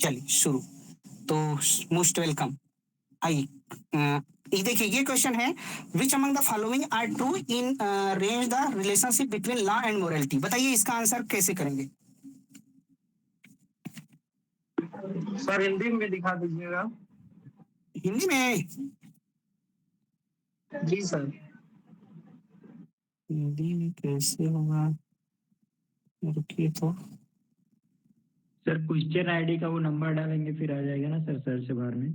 चलिए शुरू। तो मोस्ट वेलकम। आइए ये देखिए, ये क्वेश्चन है, which among the following are true in range the relationship between law and morality. बताइए इसका आंसर कैसे करेंगे। सर हिंदी में दिखा दीजिएगा। हिंदी में? जी सर। हिंदी में कैसे होगा, रुकिए तो। सर क्वेश्चन आईडी का वो नंबर डालेंगे फिर आ जाएगा ना सर सर्च बार में।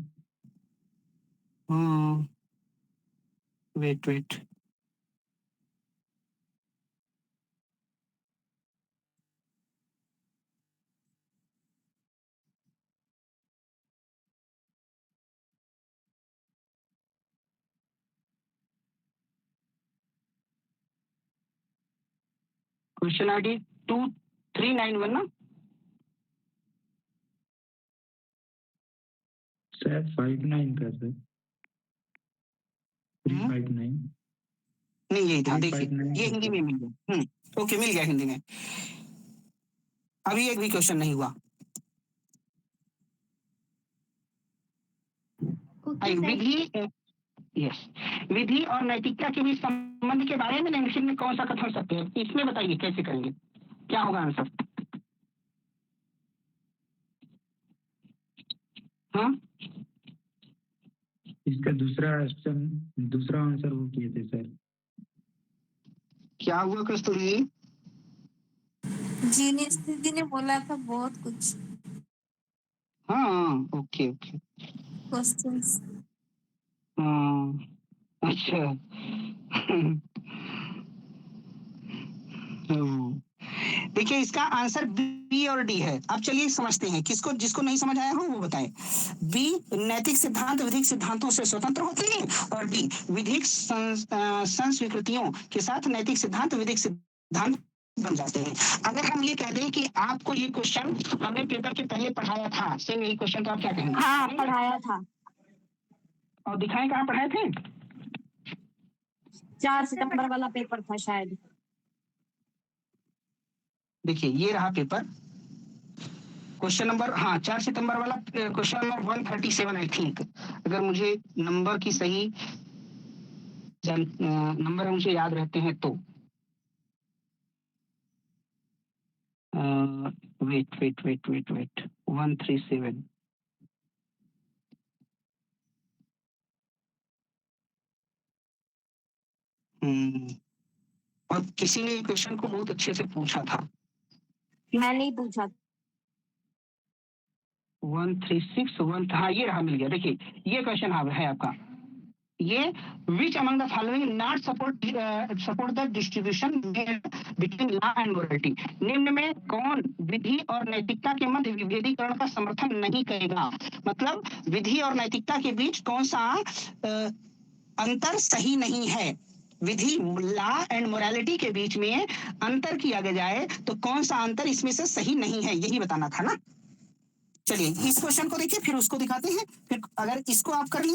वेट क्वेश्चन आईडी 2391 ना सर 59 का सर 359 नहीं, यही था। देखिए ये हिंदी में मिल गया। ओके, मिल गया हिंदी में। अभी एक भी क्वेश्चन नहीं हुआ। विधि और नैतिकता के बीच संबंध के बारे में निम्नलिखित में कौन सा कथन सत्य है, इसमें बताइए कैसे करेंगे, क्या होगा आंसर। हाँ, इसका दूसरा आंसर वो किए थे सर। क्या हुआ कस्तूरी? जीनियस दीदी ने बोला था बहुत कुछ हाँ, ओके क्वेश्चंस। अच्छा। देखिए इसका आंसर बी और डी है। अब चलिए समझते हैं, किसको जिसको नहीं समझ आया हो वो बताए। बी, नैतिक सिद्धांत विधिक सिद्धांतों से स्वतंत्र होते हैं, और डी, विधिक संस्वीकृतियों के साथ नैतिक सिद्धांत विधिक सिद्धांत बन जाते हैं। अगर हम ये कह दें कि आपको ये क्वेश्चन हमने पेपर के पहले पढ़ाया था, सेम यही क्वेश्चन, तो आप क्या कहेंगे? हाँ, पढ़ाया था। और दिखाएं कहाँ पढ़ाए थे? 4 सितंबर वाला पेपर था शायद। देखिए ये रहा पेपर, क्वेश्चन नंबर, हाँ 4 सितंबर वाला क्वेश्चन नंबर 137 आई थिंक, अगर मुझे नंबर की सही नंबर मुझे याद रहते हैं तो। वेट 137। और किसी ने क्वेश्चन को बहुत अच्छे से पूछा था। मैं नहीं पूछा। 136 हाँ ये रहा, मिल गया। देखिए ये क्वेश्चन है आपका, ये विच among the following not support the distribution between law and morality. निम्न में कौन विधि और नैतिकता के मध्य विभेदीकरण का समर्थन नहीं करेगा। मतलब विधि और नैतिकता के बीच कौन सा अंतर सही नहीं है। विधि, लॉ एंड मोरालिटी के बीच में अंतर किया जाए तो कौन सा अंतर इसमें से सही नहीं है, यही बताना था ना। चलिए इस क्वेश्चन को देखिए, फिर उसको दिखाते हैं, फिर अगर इसको आप कर ले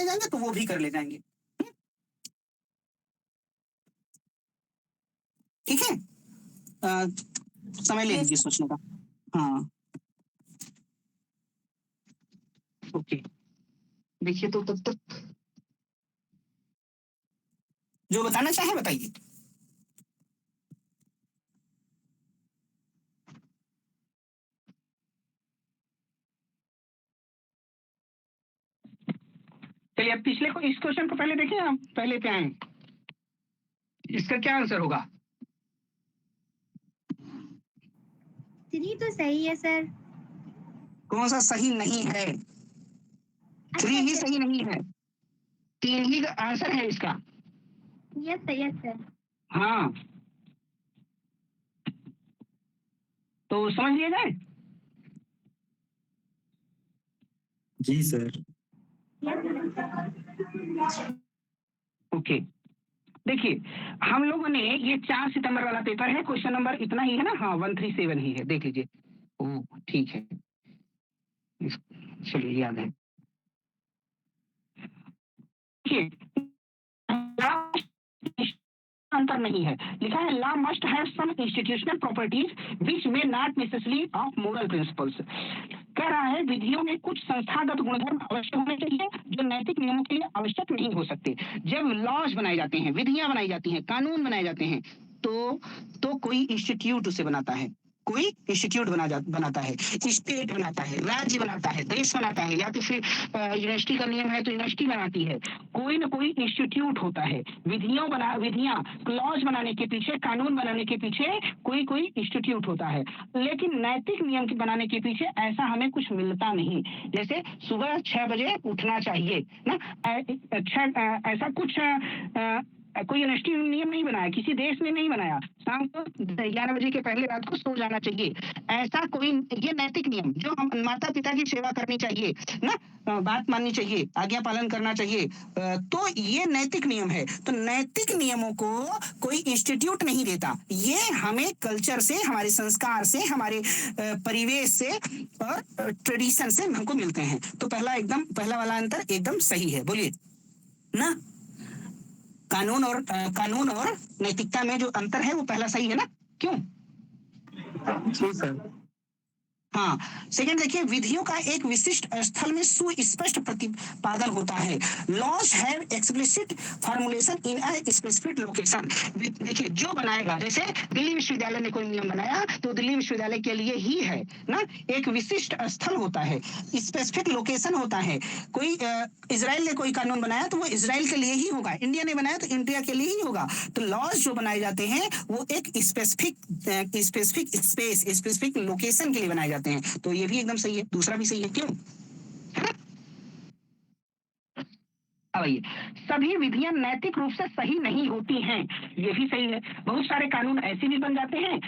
जाएंगे तो वो भी कर ले जाएंगे। ठीक है, समय ले लीजिए सोचने का। हाँ ओके, देखिए तो तब तक जो बताना चाहे बताइए। चलिए अब पिछले को, इस क्वेश्चन को पहले देखें, आप पहले पे आए। इसका क्या आंसर होगा? 3 तो सही है सर। कौन सा सही नहीं है? 3 ही सही नहीं है, 3 ही आंसर है इसका। Yes sir. हाँ तो समझ लिया जाए। जी सर। ओके देखिए, हम लोगों ने ये 4 सितंबर वाला पेपर है, क्वेश्चन नंबर इतना ही है ना, हाँ 137 ही है, देख लीजिए। ओ ठीक है, चलिए याद है। अंतर नहीं है, लिखा है law must have some institutional properties which may not necessarily of moral principles. कह रहा है विधियों में कुछ संस्थागत गुणधर्म अवश्य होने चाहिए जो नैतिक नियमों के लिए आवश्यक नहीं हो सकते। जब लॉज बनाए जाते हैं, विधियां बनाई जाती हैं, कानून बनाए जाते हैं, तो कोई इंस्टीट्यूट उसे बनाता है, कोई इंस्टीट्यूट बनाता है, स्टेट बनाता है, राज्य बनाता है, देश बनाता है, या तो फिर यूनिवर्सिटी का नियम है तो यूनिवर्सिटी बनाती है, कोई ना कोई इंस्टीट्यूट होता है। विधियां लॉज बनाने के पीछे, कानून बनाने के पीछे कोई इंस्टीट्यूट होता है। लेकिन नैतिक नियम के बनाने के पीछे ऐसा हमें कुछ मिलता नहीं। जैसे सुबह 6 बजे उठना चाहिए ना, ऐसा कुछ कोई यूनिवर्सिटी नियम नहीं बनाया, किसी देश ने नहीं बनाया। शाम को 11 बजे के पहले रात को सो जाना चाहिए, ऐसा कोई, ये नैतिक नियम जो हम माता पिता की सेवा करनी चाहिए ना, बात माननी चाहिए, आज्ञा पालन करना चाहिए, तो ये नैतिक नियम है। तो नैतिक नियमों को कोई इंस्टीट्यूट नहीं देता, ये हमें कल्चर से, हमारे संस्कार से, हमारे परिवेश से और ट्रेडिशन से हमको मिलते हैं। तो पहला वाला अंतर एकदम सही है, बोलिए ना। कानून और नैतिकता में जो अंतर है वो पहला सही है ना, क्यों? जी सर। हाँ, सेकंड देखिए, विधियों का एक विशिष्ट स्थल में सुस्पष्ट प्रतिपादन होता है। Laws have explicit formulation in a specific location. देखिए, जो बनाएगा, जैसे दिल्ली विश्वविद्यालय ने कोई नियम बनाया तो दिल्ली विश्वविद्यालय के लिए ही है ना, एक विशिष्ट स्थल होता है, स्पेसिफिक लोकेशन होता है। कोई इजराइल ने कोई कानून बनाया तो वो इजराइल के लिए ही होगा, इंडिया ने बनाया तो इंडिया के लिए ही होगा। तो लॉज जो बनाए जाते हैं वो एक स्पेसिफिक लोकेशन के लिए बनाए जाते हैं। तो ये भी एकदम सही है, दूसरा भी सही है, क्यों? अब आइए, सभी विधियां नैतिक रूप से सही नहीं होती हैं, ये भी सही है। बहुत सारे कानून ऐसे भी बन जाते हैं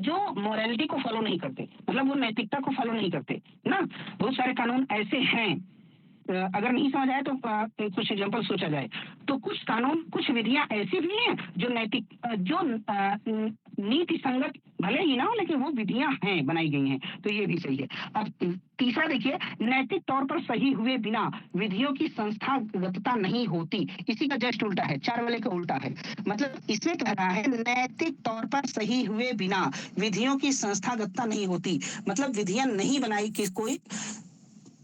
जो मोरालिटी को फॉलो नहीं करते, मतलब वो नैतिकता को फॉलो नहीं करते ना। बहुत सारे कानून ऐसे हैं, अगर नहीं समझ आए तो कुछ एग्जांपल सोचा जाए। तो कुछ कानून, कुछ विधियां ऐसी भी हैं जो नैतिक, जो नीति संगत भले ही ना हो, लेकिन वो विधियां हैं, बनाई गई हैं, तो ये भी सही है। अब तीसरा देखिए, नैतिक तौर पर सही हुए बिना विधियों की संस्थागतता नहीं होती। इसी का जस्ट उल्टा है, 4 वाले का उल्टा है। मतलब इसमें कह रहा है नैतिक तौर पर सही हुए बिना विधियों की संस्थागतता नहीं होती, मतलब विधियां नहीं बनाई कि कोई,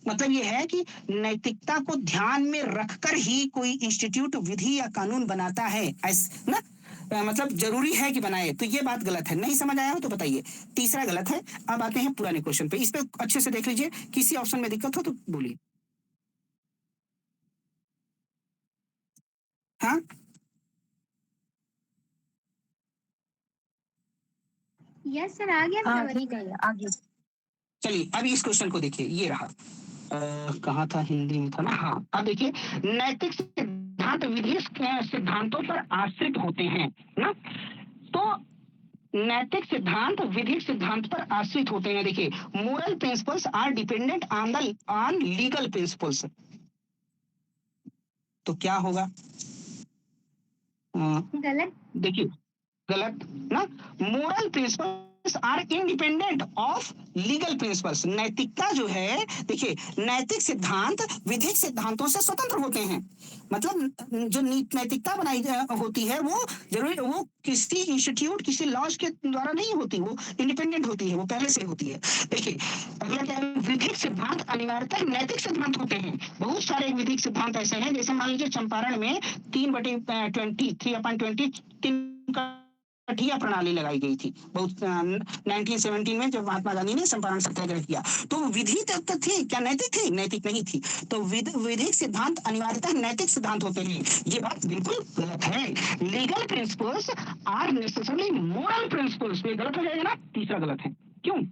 मतलब ये है कि नैतिकता को ध्यान में रखकर ही कोई इंस्टीट्यूट विधि या कानून बनाता है, ना, मतलब जरूरी है कि बनाए। तो ये बात गलत है। नहीं समझ आया हो तो बताइए, तीसरा गलत है। अब आते हैं पुराने क्वेश्चन पे, इस पे अच्छे से देख लीजिए, किसी ऑप्शन में दिक्कत हो तो बोलिए। हाँ, यस सर, आ गया हाँ समझ ठीक में। है, आगे। चलिए अभी इस क्वेश्चन को देखिए, ये रहा, कहाँ था, हिंदी में था ना। हाँ, अब देखिए, नैतिक सिद्धांत विधि सिद्धांतों पर आश्रित होते हैं ना। तो नैतिक सिद्धांत विधिक सिद्धांत पर आश्रित होते हैं। देखिए, moral principles are dependent on legal principles. तो क्या होगा? गलत। देखिए, गलत ना। Moral principles are independent of legal principles. नैतिकता जो है, देखिए, नैतिक सिद्धांत विधिक सिद्धांतों से स्वतंत्र होते हैं। मतलब जो नैतिकता बनाई होती है वो जरूरी, वो किसी इंस्टीट्यूट, किसी लॉज के द्वारा नहीं होती, वो इंडिपेंडेंट होती है, वो पहले से होती है। देखिए, अगला क्या है, विधिक सिद्धांत अनिवार्यतः नैतिक सिद्धांत होते हैं। बहुत सारे विधिक सिद्धांत ऐसे हैं, जैसे मान लीजिए चंपारण में 3/20 कठिया प्रणाली लगाई गई थी, बहुत 1917 में जब महात्मा गांधी ने चंपारण सत्याग्रह किया। तो विधि तक थी क्या, नैतिक थी? नैतिक नहीं थी। तो विधिक सिद्धांत अनिवार्यतः नैतिक सिद्धांत होते हैं, ये बात बिल्कुल गलत है। Legal principles are necessarily moral principles, ये गलत हो जाएगा ना, तीसरा गलत है, क्यों?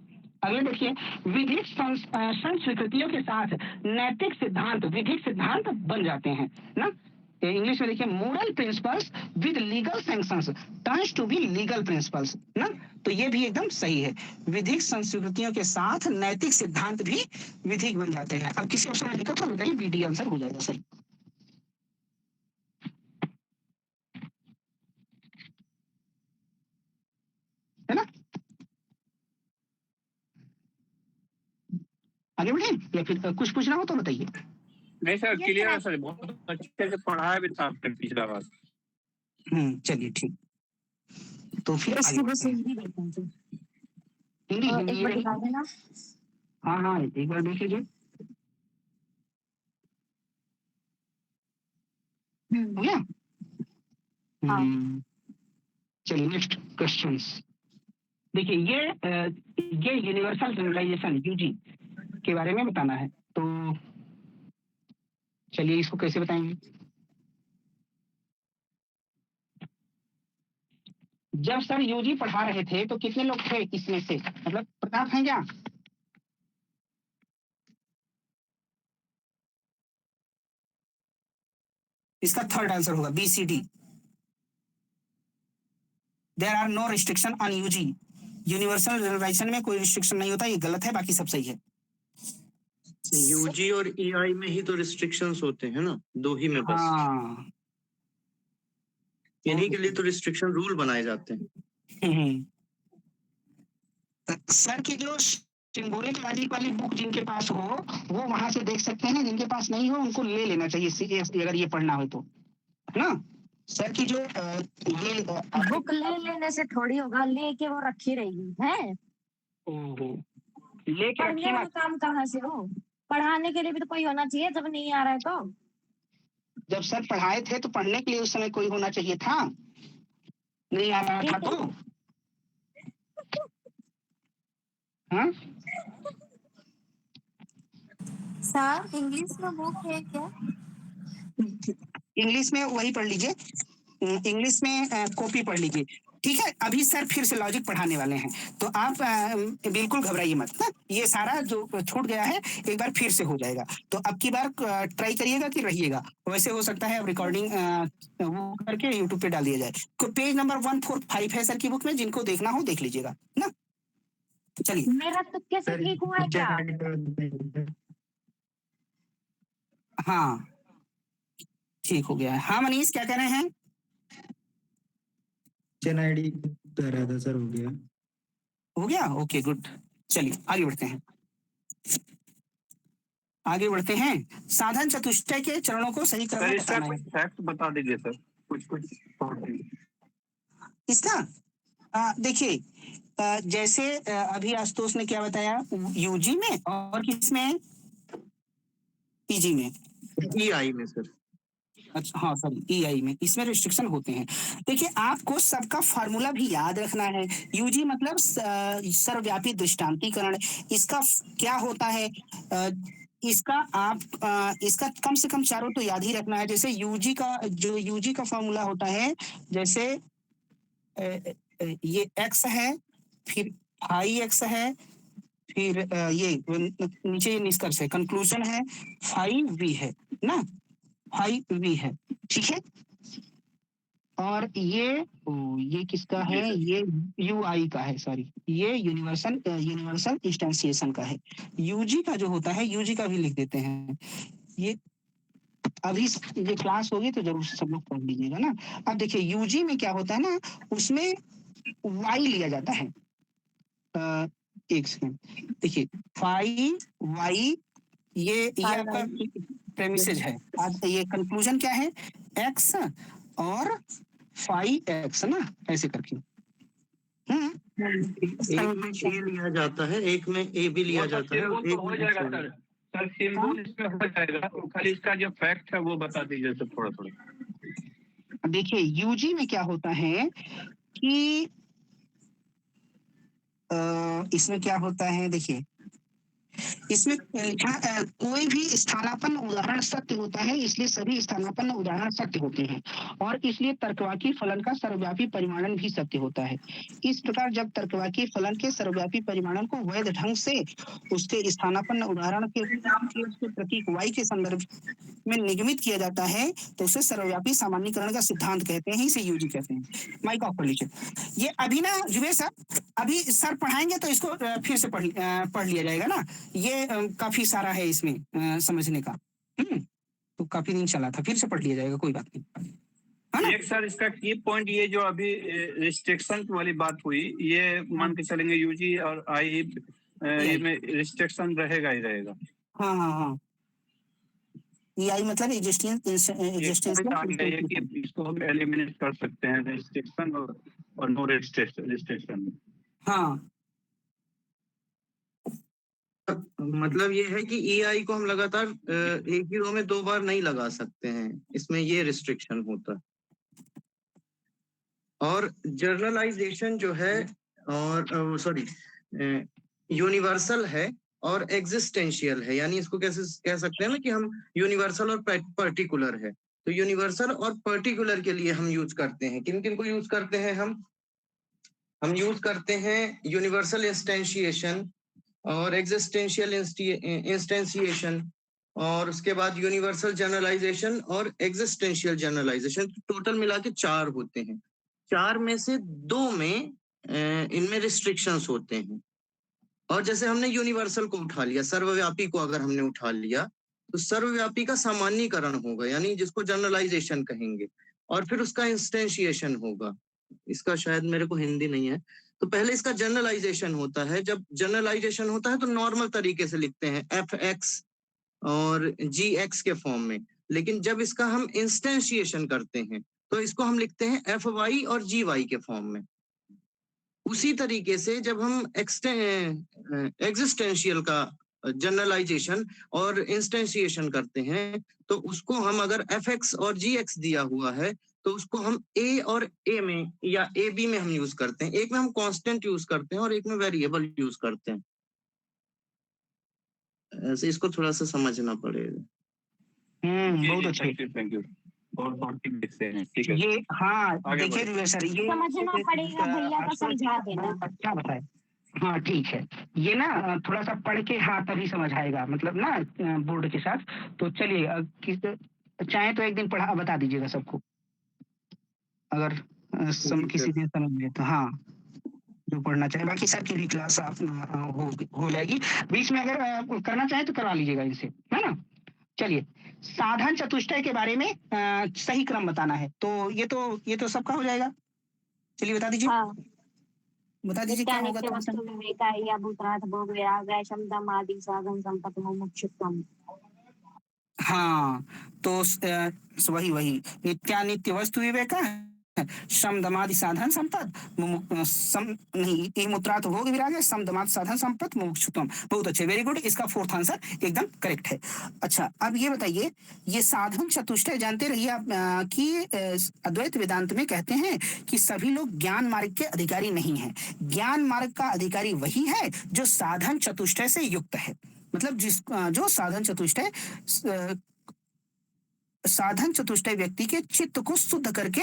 अगले देखिए, विधिक संस्कृतियों के साथ नैतिक सिद्धांत विधिक सिद्धांत बन जाते हैं ना। इंग्लिश में देखिए, moral principles with legal sanctions turns to be legal principles ना। तो ये भी एकदम सही है, विधिक संस्कृतियों के साथ नैतिक सिद्धांत भी विधिक बन जाते हैं। अब किसी ऑप्शन में दिक्कत हो बताइए, बी डी आंसर हो जाएगा सही, है ना। आगे बढ़े या फिर कुछ पूछना हो तो बताइए। नहीं सर, क्लियर है सर, बहुत अच्छे से पढ़ाया भी था आपने पिछला बार। चलिए ठीक, तो फिर इसकी बस हिंदी देखना हिंदी एक बार दिखा देना। हाँ हाँ, एक बार देख लीजिए, हो गया। हाँ। चलिए नेक्स्ट क्वेश्चंस। देखिए ये यूनिवर्सल जनरलाइजेशन यूजी के बारे में बताना है, तो चलिए इसको कैसे बताएंगे। जब सर यूजी पढ़ा रहे थे तो कितने लोग थे इसमें से, मतलब प्रताप हैं क्या? इसका थर्ड आंसर होगा BCD। There are no restriction on UG. Universal generalisation में कोई रिस्ट्रिक्शन नहीं होता, ये गलत है, बाकी सब सही है। यूजी और ईआई में ही तो रिस्ट्रिक्शंस होते हैं ना, दो ही में बस। हाँ, इन्हीं के लिए तो रिस्ट्रिक्शन रूल बनाए जाते हैं। सर की जो सिंबॉलिक लॉजिक वाली बुक जिनके पास हो वो वहां से देख सकते हैं, जिनके पास नहीं हो उनको ले लेना चाहिए अगर ये पढ़ना हो तो, है ना। सर की जो ये बुक ले लेने से थोड़ी होगा, लेके वो रखी रहेगी है। ओहो, लेके पढ़ने रखिए वाला मत। काम कहाँ से हो, पढ़ाने के लिए भी तो कोई होना चाहिए जब नहीं आ रहा है तो। जब सर पढ़ाए थे तो पढ़ने के लिए उस समय कोई होना चाहिए था, नहीं आ रहा था तो। हाँ सर इंग्लिश में बुक है क्या? इंग्लिश में वही पढ़ लीजिए, इंग्लिश में कॉपी पढ़ लीजिए, ठीक है। अभी सर फिर से लॉजिक पढ़ाने वाले हैं, तो आप बिल्कुल घबराइए मत ना। ये सारा जो छूट गया है एक बार फिर से हो जाएगा, तो अब की बार ट्राई करिएगा कि रहिएगा। वैसे हो सकता है अब रिकॉर्डिंग वो करके यूट्यूब पे डाल दिया जाए। तो पेज नंबर 145 है सर की बुक में, जिनको देखना हो देख लीजिएगा ना। चलिए, मेरा तुक्के से ठीक हुआ है क्या? हाँ ठीक हो गया है। हाँ मनीष क्या कह रहे हैं? क्वेश्चन आईडी कह रहा था सर, हो गया। हो गया, ओके गुड। चलिए आगे बढ़ते हैं, आगे बढ़ते हैं। साधन चतुष्टय के चरणों को सही क्रम सर में इसका बताना कुछ है। फैक्ट बता दीजिए सर, कुछ इसका देखिए, जैसे अभी आशुतोष ने क्या बताया, यूजी में और किसमें, पीजी में। ईआई में सर। अच्छा हाँ सॉरी, ईआई में, इसमें रिस्ट्रिक्शन होते हैं। देखिए आपको सबका फार्मूला भी याद रखना है। यूजी मतलब सर्वव्यापी दृष्टांतीकरण। इसका क्या होता है, इसका आप इसका कम से कम चारों तो याद ही रखना है। जैसे यूजी का फार्मूला होता है, जैसे ये एक्स है, फिर फाई एक्स है, फिर ये नीचे ये निष्कर्ष है, कंक्लूजन है, फाइव वी है ना, फाइव वी है, ठीक है। और ये किसका है, ये यूआई का है, सॉरी ये यूनिवर्सल इंस्टेंशिएशन का है। यूजी का जो होता है, यूजी का भी लिख देते हैं। ये अभी ये क्लास होगी तो जरूर सब लोग पढ़ लीजिएगा ना। अब देखिए यूजी में क्या होता है ना, उसमें वाई लिया जाता है। एक सेकंड, देखिए फाइव वाई, ये आपका प्रेमिसेज है। अब ये कंक्लूजन क्या है, एक्स और फाइव एक्स ना, ऐसे करके। एक में ए लिया जाता है, एक में ए भी लिया जाता है, सिंबल तो हो जाएगा सर। सर सिंबल इसमें हो जाएगा, खाली इसका जो फैक्ट है वो बता दीजिए सर थोड़ा थोड़ा। देखिए यूजी में क्या होता है कि इसमें क्या होता है, देखिए इसमें कोई भी स्थानापन्न उदाहरण सत्य होता है, इसलिए सभी स्थानापन्न उदाहरण सत्य होते हैं, और इसलिए तर्कवाकी फलन का सर्वव्यापी परिमाणन भी सत्य होता है। इस प्रकार जब तर्कवाकी फलन के सर्वव्यापी परिमाणन को वैध ढंग से उसके स्थानापन्न उदाहरण के उसके प्रतीक y के संदर्भ में निगमित किया जाता है, तो उसे सर्वव्यापी सामान्यीकरण का सिद्धांत कहते हैं, इसे यूजी कहते हैं। माइक ऑफ कर लीजिए। ये अभी ना जुबेर सर, अभी सर पढ़ाएंगे तो इसको फिर से पढ़ लिया जाएगा ना। ये काफी सारा है इसमें समझने का। तो काफी दिन चला था, फिर से पढ़ लिया जाएगा, कोई बात नहीं, है ना। एक सर इसका की पॉइंट, ये जो अभी रिस्ट्रिक्शन वाली बात हुई, ये मान के चलेंगे यूजी और आई में रिस्ट्रिक्शन रहेगा ही रहेगा। हाँ हाँ हाँ, EI मतलब एग्जिस्टेंस इसको हम एलिमिनेट कर सकते हैं, रिस्ट्रिक्शन और नो रिस्ट्रिक्शन। हाँ मतलब ये है कि EI को हम लगातार एक ही रो में 2 बार नहीं लगा सकते हैं, इसमें ये रिस्ट्रिक्शन होता है। और जर्नलाइजेशन जो है और सॉरी यूनिवर्सल है और एग्जिस्टेंशियल है, यानी इसको कैसे कह सकते हैं ना कि हम यूनिवर्सल और पर्टिकुलर है। तो यूनिवर्सल और पर्टिकुलर के लिए हम यूज करते हैं, किन किन को यूज करते हैं हम यूज करते हैं यूनिवर्सल इंस्टेंशिएशन और एग्जिस्टेंशियल इंस्टेंशिएशन, और उसके बाद यूनिवर्सल जनरलाइजेशन और एग्जिस्टेंशियल जनरलाइजेशन। टोटल मिला के 4 होते हैं। 4 में से 2 में इनमें रिस्ट्रिक्शंस होते हैं। और जैसे हमने यूनिवर्सल को उठा लिया, सर्वव्यापी को अगर हमने उठा लिया, तो सर्वव्यापी का सामान्यीकरण होगा, यानी जिसको जनरलाइजेशन कहेंगे, और फिर उसका इंस्टेंशिएशन होगा। इसका शायद मेरे को हिंदी नहीं है, तो पहले इसका जनरलाइजेशन होता है। जब जनरलाइजेशन होता है तो नॉर्मल तरीके से लिखते हैं fx और gx के फॉर्म में, लेकिन जब इसका हम इंस्टेंशिएशन करते हैं तो इसको हम लिखते हैं fy और gy के फॉर्म में। उसी तरीके से जब हम एग्जिस्टेंशियल का जनरलाइजेशन और इंस्टेंशिएशन करते हैं, तो उसको हम अगर fx और gx दिया हुआ है तो उसको हम a और a में या ab में हम यूज करते हैं। एक में हम कांस्टेंट यूज करते हैं और एक में वेरिएबल यूज करते हैं। ऐसे इसको थोड़ा सा समझना पड़ेगा। बहुत अच्छे। Thank you. और देखते हैं, ठीक है। ये हाँ आगे देखिए बढ़ो। सर, ये समझना पड़ेगा, भैया का समझा देना। अच्छा बताए। हाँ ठीक है, ये ना थोड़ा सा पढ़ के हाँ तभी समझ आएगा, मतलब ना बोर्ड के साथ। तो चलिए चाहे तो एक दिन पढ़ा बता दीजिएगा सबको, अगर किसी दिन समझ में तो। हाँ जो पढ़ना चाहे, बाकी सर की भी क्लास आप हो जाएगी। बीच में अगर करना चाहे तो करवा लीजिएगा इनसे, है ना। चलिए, साधन चतुष्टय के बारे में सही क्रम बताना है। तो ये तो सबका हो जाएगा। चलिए बता दीजिए। हाँ, बता दीजिए क्या होगा। नित्य वस्तु विवेका या भूतनाथ भोग विराग शमदम आदि साधन संपत्ति मुमुक्षुत्वम। हाँ तो वही नित्यानित्य वस्तु विवेक शम दमादि साधन संपद नहीं मुत्रात भोग विराग शम दमादि साधन संपद मुमुक्षुत्वम। बहुत अच्छे, वेरी गुड। इसका 4th आंसर एकदम करेक्ट है। अच्छा, अब ये बताइए, ये साधन चतुष्टय जानते रहिए आप कि अद्वैत वेदांत में कहते हैं कि सभी लोग ज्ञान मार्ग के अधिकारी नहीं हैं। ज्ञान मार्ग का अधिकारी वही है जो साधन चतुष्टय से युक्त है। मतलब जो साधन चतुष्टय व्यक्ति के चित्त को शुद्ध करके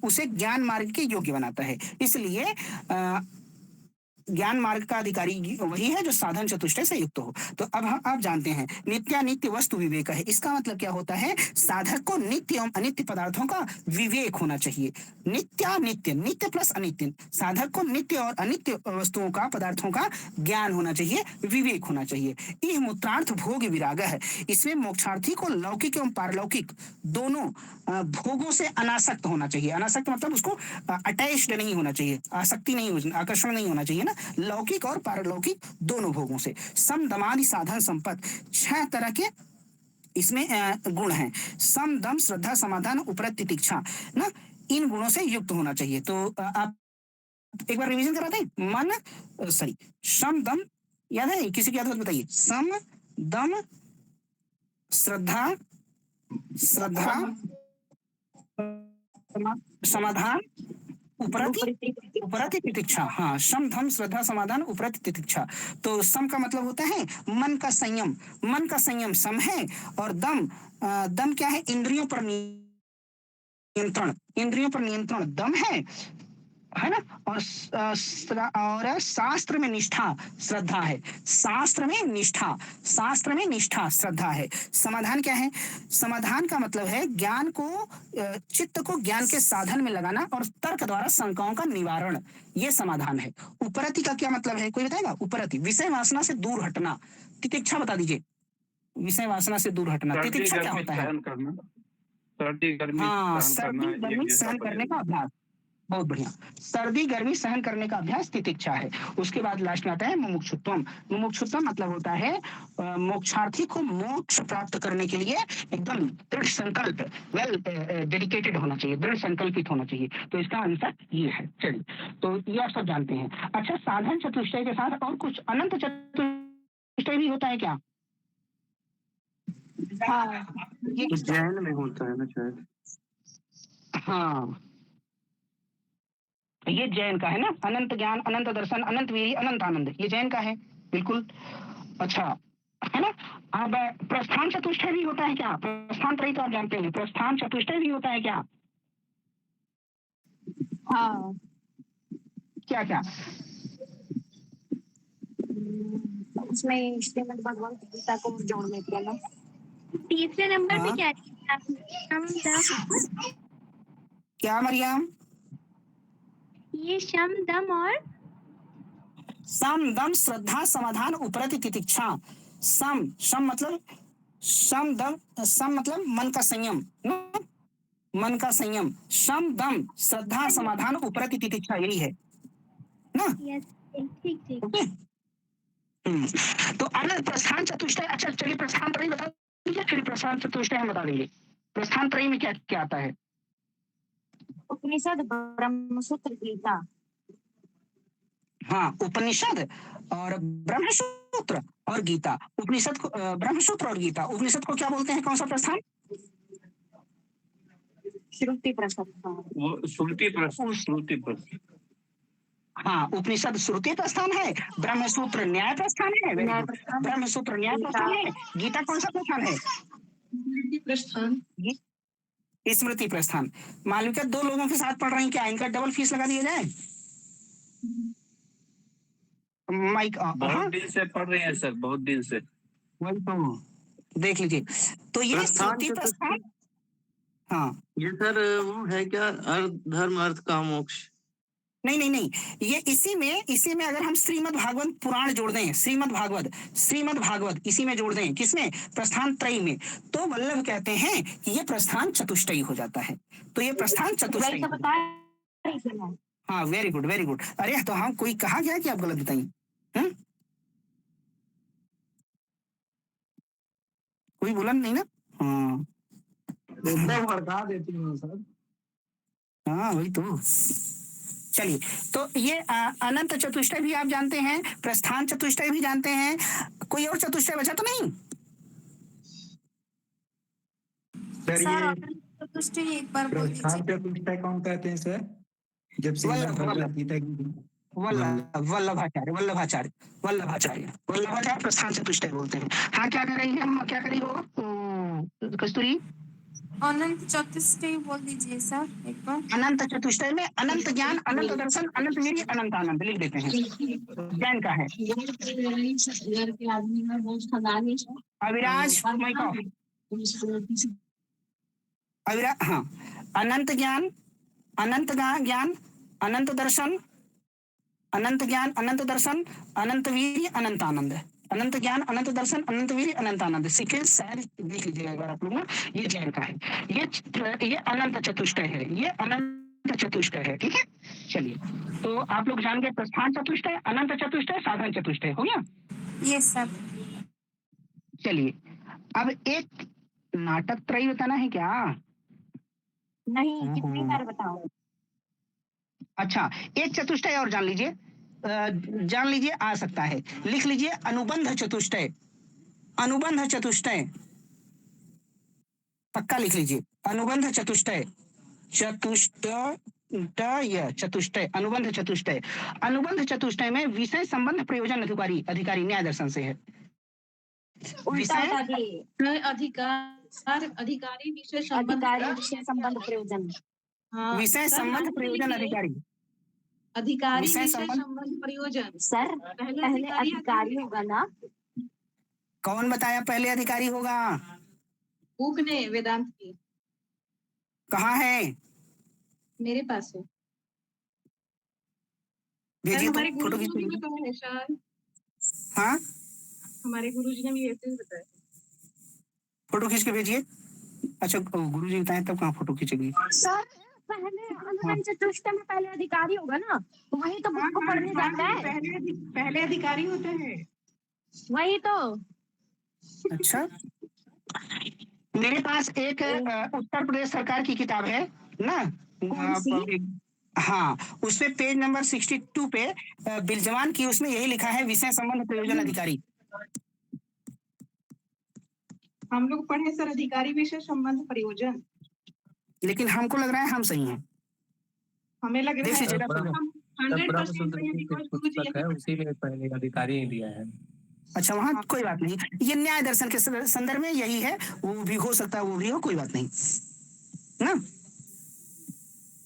उसे ज्ञान मार्ग के योग्य बनाता है। इसलिए ज्ञान मार्ग का अधिकारी वही है जो साधन चतुष्टय से युक्त हो। तो अब हम आप जानते हैं नित्यानित्य वस्तु विवेक है। इसका मतलब क्या होता है? साधक को नित्य एवं अनित्य पदार्थों का विवेक होना चाहिए। नित्यानित्य, नित्य प्लस अनित्य, साधक को नित्य और अनित्य वस्तुओं का, पदार्थों का ज्ञान होना चाहिए, विवेक होना चाहिए। यह मूत्रार्थ भोग विराग है। इसमें मोक्षार्थी को लौकिक एवं पारलौकिक दोनों भोगों से अनासक्त होना चाहिए। अनासक्त मतलब उसको अटैच्ड नहीं होना चाहिए, आसक्ति नहीं, आकर्षण नहीं होना चाहिए ना, लौकिक और पारलौकिक दोनों भोगों से। सम दमादि साधन संपत्ति, 6 तरह के इसमें गुण हैं। सम दम श्रद्धा समाधान उपरत तितिक्षा ना, इन गुणों से युक्त होना चाहिए। तो आप एक बार रिवीजन कराते हैं। मन सॉरी सम दम याद है? किसी की याद है बताइए। सम दम श्रद्धा समाधान उपरति तितिक्षा। हाँ, सम धम श्रद्धा समाधान उपरति तितिक्षा। तो सम का मतलब होता है मन का संयम। मन का संयम सम है। और दम क्या है? इंद्रियों पर नियंत्रण। इंद्रियों पर नियंत्रण दम है ना। और शास्त्र में निष्ठा श्रद्धा है। शास्त्र में निष्ठा श्रद्धा है। समाधान क्या है? समाधान का मतलब है ज्ञान को, चित्त को ज्ञान के साधन में लगाना और तर्क द्वारा शंकाओं का निवारण, ये समाधान है। उपरति का क्या मतलब है? कोई बताएगा? उपरति विषय वासना से दूर हटना। तितिक्षा बता दीजिए। विषय वासना से दूर हटना, तितिक्षा क्या होता है? सर्दी गर्मी हाँ, सर्दी गर्मी सहन करने का अभ्यास। बहुत बढ़िया। सर्दी गर्मी सहन करने का अभ्यास तितिक्षा है। उसके बाद लास्ट में आता है मुमुक्षुत्वम। मुमुक्षुत्वम मतलब होता है मोक्षार्थी को मोक्ष प्राप्त करने के लिए एकदम दृढ़ संकल्प, वेल डेडिकेटेड होना चाहिए, दृढ़ संकल्पित होना चाहिए। तो इसका आंसर ये है। चलिए, तो ये आप सब जानते हैं। अच्छा, साधन चतुष्टय के साथ और कुछ अनंत चतुष्टय भी होता है क्या? हाँ ये तो जैन में होता है ना शायद। हाँ, ये जैन का है ना, अनंत ज्ञान, अनंत दर्शन, अनंत वीर्य, अनंत आनंद, ये जैन का है, बिल्कुल। अच्छा, है ना। अब प्रस्थान चतुष्टय भी होता है क्या? प्रस्थान त्रयी तो आप जानते हैं, प्रस्थान चतुष्टय भी होता है क्या? हाँ क्या क्या? उसमें श्रीमद् भगवत गीता को जोड़ लेते हैं ना। तीसरे नंबर पे हाँ? क्या है? शम दम, क्या मरियम? ये शम दम और सम दम श्रद्धा समाधान उपरति तितिक्षा। सम सम मतलब सम दम, सम मतलब मन का संयम ना? मन का संयम। सम दम श्रद्धा समाधान उपरति तितिक्षा, यही है ना? यस, ठीक ठीक। ओके। तो अनंत प्रस्थान चतुष्टय। अच्छा चलिए, प्रस्थान त्रयी बता दीजिए, फिर प्रस्थान चतुष्टय हम बता देंगे। प्रस्थान त्रयी में क्या क्या आता है? उपनिषद, ब्रह्मसूत्र, गीता। हाँ, उपनिषद और ब्रह्मसूत्र और गीता। उपनिषद को ब्रह्मसूत्र और गीता, उपनिषद को क्या बोलते हैं? कौन सा प्रस्थान? श्रुति प्रसाद। वो श्रुति प्रश्न। हाँ, उपनिषद श्रुति प्रस्थान है, ब्रह्मसूत्र न्याय प्रस्थान है। वेरी न्याय गुड। प्रस्थान, ब्रह्मसूत्र न्याय प्रस्थान है। गीता कौन सा प्रस्थान है? प्रस्थान। स्मृति प्रस्थान। मालविका, 2 लोगों के साथ पढ़ रही, क्या इनका डबल फीस लगा दिया जाए? माइक हाँ, बहुत दिन से पढ़ रहे हैं सर, बहुत दिन से। वही तो देख लीजिए। तो ये प्रस्थान श्रुति तो प्रस्थान। हाँ, ये सर वो है क्या, अर्थ धर्म अर्थ काम मोक्ष? नहीं नहीं नहीं, ये इसी में अगर हम श्रीमद् भागवत पुराण जोड़ दें, श्रीमद् भागवत इसी में जोड़ दें, किसमें? प्रस्थान त्रयी में, तो वल्लभ कहते हैं कि ये प्रस्थान चतुष्टयी हो जाता है। तो ये प्रस्थान चतुष्टयी। वही तो बता रही थी मैं। हाँ, वेरी गुड वेरी गुड। अरे तो हम कोई कहा गया कि आप गलत बताइए? कोई बोला नहीं ना? हाँ भड़का देती हूँ सर। हाँ, वही तो। चलिए, तो ये अनंत चतुष्टय भी आप जानते हैं, प्रस्थान चतुष्टय भी जानते हैं। कोई और चतुष्टय बचा तो नहीं? सर सर ये अनंत चतुष्टय एक बार बोल प्रस्थान दीजिए। चतुष्टय कौन कहते हैं सर? जब श्रीमद् भगवत गीता की वल्लभाचार्य प्रस्थान चतुष्टय बोलते हैं। हाँ, क्या कर रही है? हम क्या कर रही हो कस्तूरी? अनंत चतुष्टय बोल दीजिए सर एक बार। अनंत चतुष्टय में अनंत ज्ञान, अनंत दर्शन, अनंत वीर्य, अनंत आनंद लिख देते हैं। ज्ञान का है अविराज हाँ, अनंत ज्ञान, अनंत ज्ञान, अनंत दर्शन, अनंत ज्ञान, अनंत दर्शन, अनंत वीर्य, अनंत आनंद। अनंत ज्ञान, अनंत दर्शन, अनंत वीर्य, अनंत आनंद। सीक्वेंस शायद देख लीजिएगा एक बार आप लोग ना। ये जैन का है, ये अनंत चतुष्टय है, ये अनंत चतुष्टय है। ठीक है, चलिए, तो आप लोग जान गए प्रस्थान चतुष्टय, अनंत चतुष्टय, साधन चतुष्टय। हो गया? Yes sir. चलिए, अब एक नाटक त्रयी बताना है क्या? नहीं, कितनी बार बताओ? अच्छा, एक चतुष्टय और जान लीजिए, आ सकता है। लिख लीजिए अनुबंध चतुष्टय। अनुबंध चतुष्टय पक्का लिख लीजिए। अनुबंध चतुष्टय, चतुष्टय, अनुबंध चतुष्टय। अनुबंध चतुष्टय में विषय संबंध प्रयोजन अधिकारी न्याय दर्शन से है। उल्टा बता दिए। अधिकारी विषय संबंध प्रयोजन। हाँ, विषय संबंध प्रयोजन अधिकारी। अधिकारी विषय विषय संबंध- संबंध प्रयोजन। सर पहले अधिकारी होगा ना? कौन बताया पहले अधिकारी होगा? बुक ने वेदांत की कहाँ है? मेरे पास है। भेजिए हमारे तो, फोटो गुरुजी ने खींच। बताया है सर, हाँ, हमारे गुरुजी ने भी ऐसे ही बताया। फोटो खींच के भेजिए। अच्छा, गुरु जी बताए तब कहाँ फोटो खींचेगी? सर पहले अनुबंध चतुष्टय में पहले अधिकारी होगा ना, वही तो बुक को पढ़ने जाता है। पहले अधिकारी होता है। वही तो। अच्छा, मेरे पास एक उत्तर प्रदेश सरकार की किताब है ना, कौन सी? हाँ, उसमें पेज नंबर 62 पे बिलजवान की, उसमें यही लिखा है विषय संबंध प्रयोजन अधिकारी। हम लोग पढ़े सर अधिकारी विषय संबंध प्रयोजन। लेकिन हमको लग रहा है हम सही हैं। हमें लग रहा देख है लीजिए हम 100% सही है, because गुरुजी यही है, उसी में पहले अधिकारी ही दिया है। अच्छा, वहाँ कोई बात नहीं, ये न्याय दर्शन के संदर्भ में यही है, वो भी हो सकता है, वो भी हो, कोई बात नहीं ना।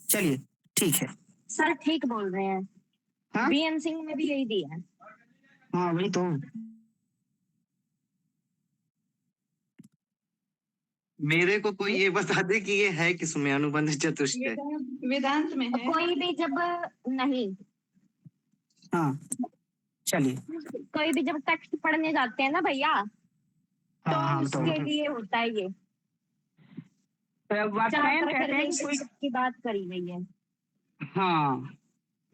चलिए ठीक है। सर ठीक बोल रहे हैं। हाँ? बीएन सिंह ने भी यही दिया है। हाँ वही तो। मेरे को कोई ये बता दे कि ये है किसमें अनुबंध चतुष्टय? वेदांत में है। कोई भी जब नहीं, हाँ चलिए। कोई भी जब टेक्स्ट पढ़ने जाते हैं ना भैया, तो हाँ हाँ बताओ। उसके लिए होता है ये। वात्स्यायन कहते हैं कि कोई, की बात करी गई है। हाँ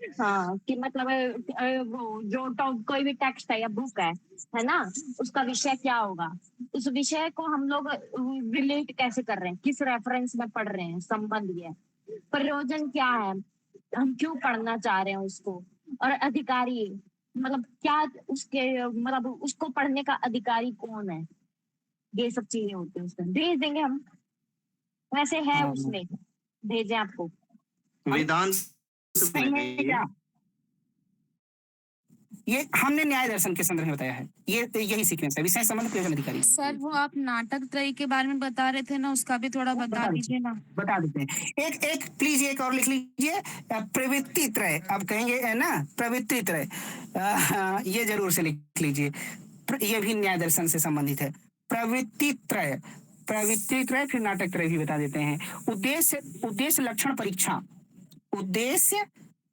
हाँ, कि मतलब वो जो कोई भी टेक्स्ट है या बुक है ना, उसका विषय क्या होगा, उस विषय को हम लोग रिलेट कैसे कर रहे हैं, किस रेफरेंस में पढ़ रहे हैं, संबंध ये है, प्रयोजन क्या है, हम क्यों पढ़ना चाह रहे हैं उसको, और अधिकारी मतलब क्या, उसके मतलब उसको पढ़ने का अधिकारी कौन है, ये सब चीजें होती हैं उसमें। भेज देंगे हम, वैसे है हाँ। उसमें, भेजे आपको। वेदांत सही में है है ये। क्या? ये हमने न्याय दर्शन के संदर्भ में बताया है, ये यही सीक्वेंस है, विषय संबंध प्रयोजन अधिकारी। सर वो आप नाटक त्रयी के बारे में बता रहे थे ना, उसका भी थोड़ा बता दीजिए ना। बता देते हैं। एक एक प्लीज एक और लिख लीजिए, प्रवृत्ति त्रय। अब कहेंगे है ना, प्रवृत्ति त्रय, ये जरूर से लिख लीजिए, ये भी न्याय दर्शन से संबंधित है। प्रवृत्ति त्रय, प्रवृत्ति त्रय, फिर नाटक त्रय भी बता देते हैं। उद्देश्य, उद्देश्य लक्षण परीक्षा, उद्देश्य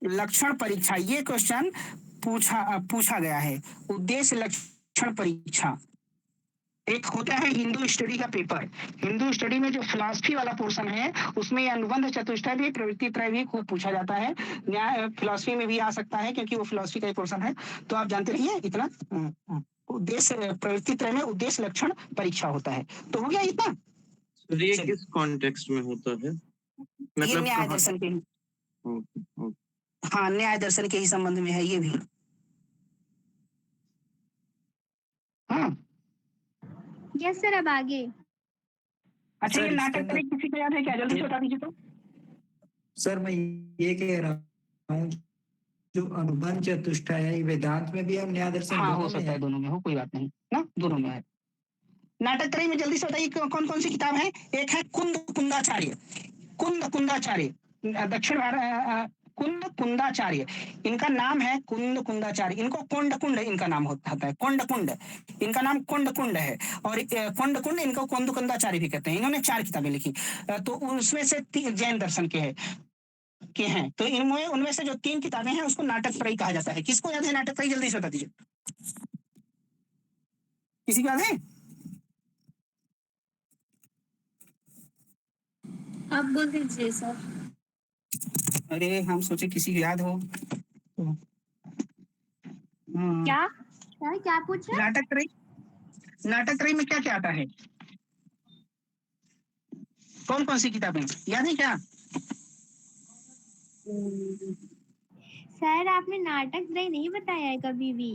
लक्षण परीक्षा, ये क्वेश्चन पूछा गया है। उद्देश्य लक्षण परीक्षा एक होता है हिंदू स्टडी का पेपर। हिंदू स्टडी में जो फिलॉसफी वाला पोर्शन है, उसमें अनुबंध चतुष्टय भी, प्रवृत्ति त्रय भी खूब पूछा जाता है। न्याय फिलॉसफी में भी आ सकता है, क्योंकि वो फिलॉसफी का ही पोर्शन है, तो आप जानते रहिए इतना। उद्देश्य, प्रवृत्ति त्रय में उद्देश्य लक्षण परीक्षा होता है। तो हो गया इतना। तो ये किस कॉन्टेक्स्ट में होता है? ये मतलब न्याय कहाँ? दर्शन के, ओके, ओके। हाँ न्याय दर्शन के ही संबंध में है ये भी। हाँ यस सर, अब आगे। अच्छा, सर, ये नाटक इसके त्रय किसी को याद है क्या? जल्दी से बता दीजिए तो। सर मैं ये कह रहा हूँ, जो अनुबंध चतुष्टय है, ये वेदांत में भी है, न्याय दर्शन हाँ हो दोनों में सकता है है। दोनों में हो, कोई बात नहीं ना, दोनों में है। नाटक त्रय में जल्दी से बताइए कौन कौन सी किताब है। एक है कुंद कुंदाचार्य, कुंद कुंदाचार्य, दक्षिण भारत, कुंद कुंदाचार्य, इनका नाम है कुंद कुंदाचार्य। इनको कोंड कुंड इनका नाम होता है, कोंड कुंड, इनका नाम कोंड कुंड है। और कोंड कुंड इनको कुंद कुंदाचार्य भी कहते हैं। इन्होंने 4 किताबें लिखी, तो उसमें से जैन दर्शन के हैं। तो इनमें उनमें से जो 3 किताबें हैं उसको नाटक त्रयी कहा जाता है। किसको याद है नाटक त्रयी? जल्दी से बता दीजिए, किसी को याद है? आप बोल दीजिए सर। अरे हम सोचे किसी को याद हो। क्या क्या पूछा? नाटक त्रयी, नाटक त्रयी में क्या क्या आता है? कौन कौन सी किताबें याद है क्या? सर आपने नाटक त्रयी नहीं बताया है कभी भी।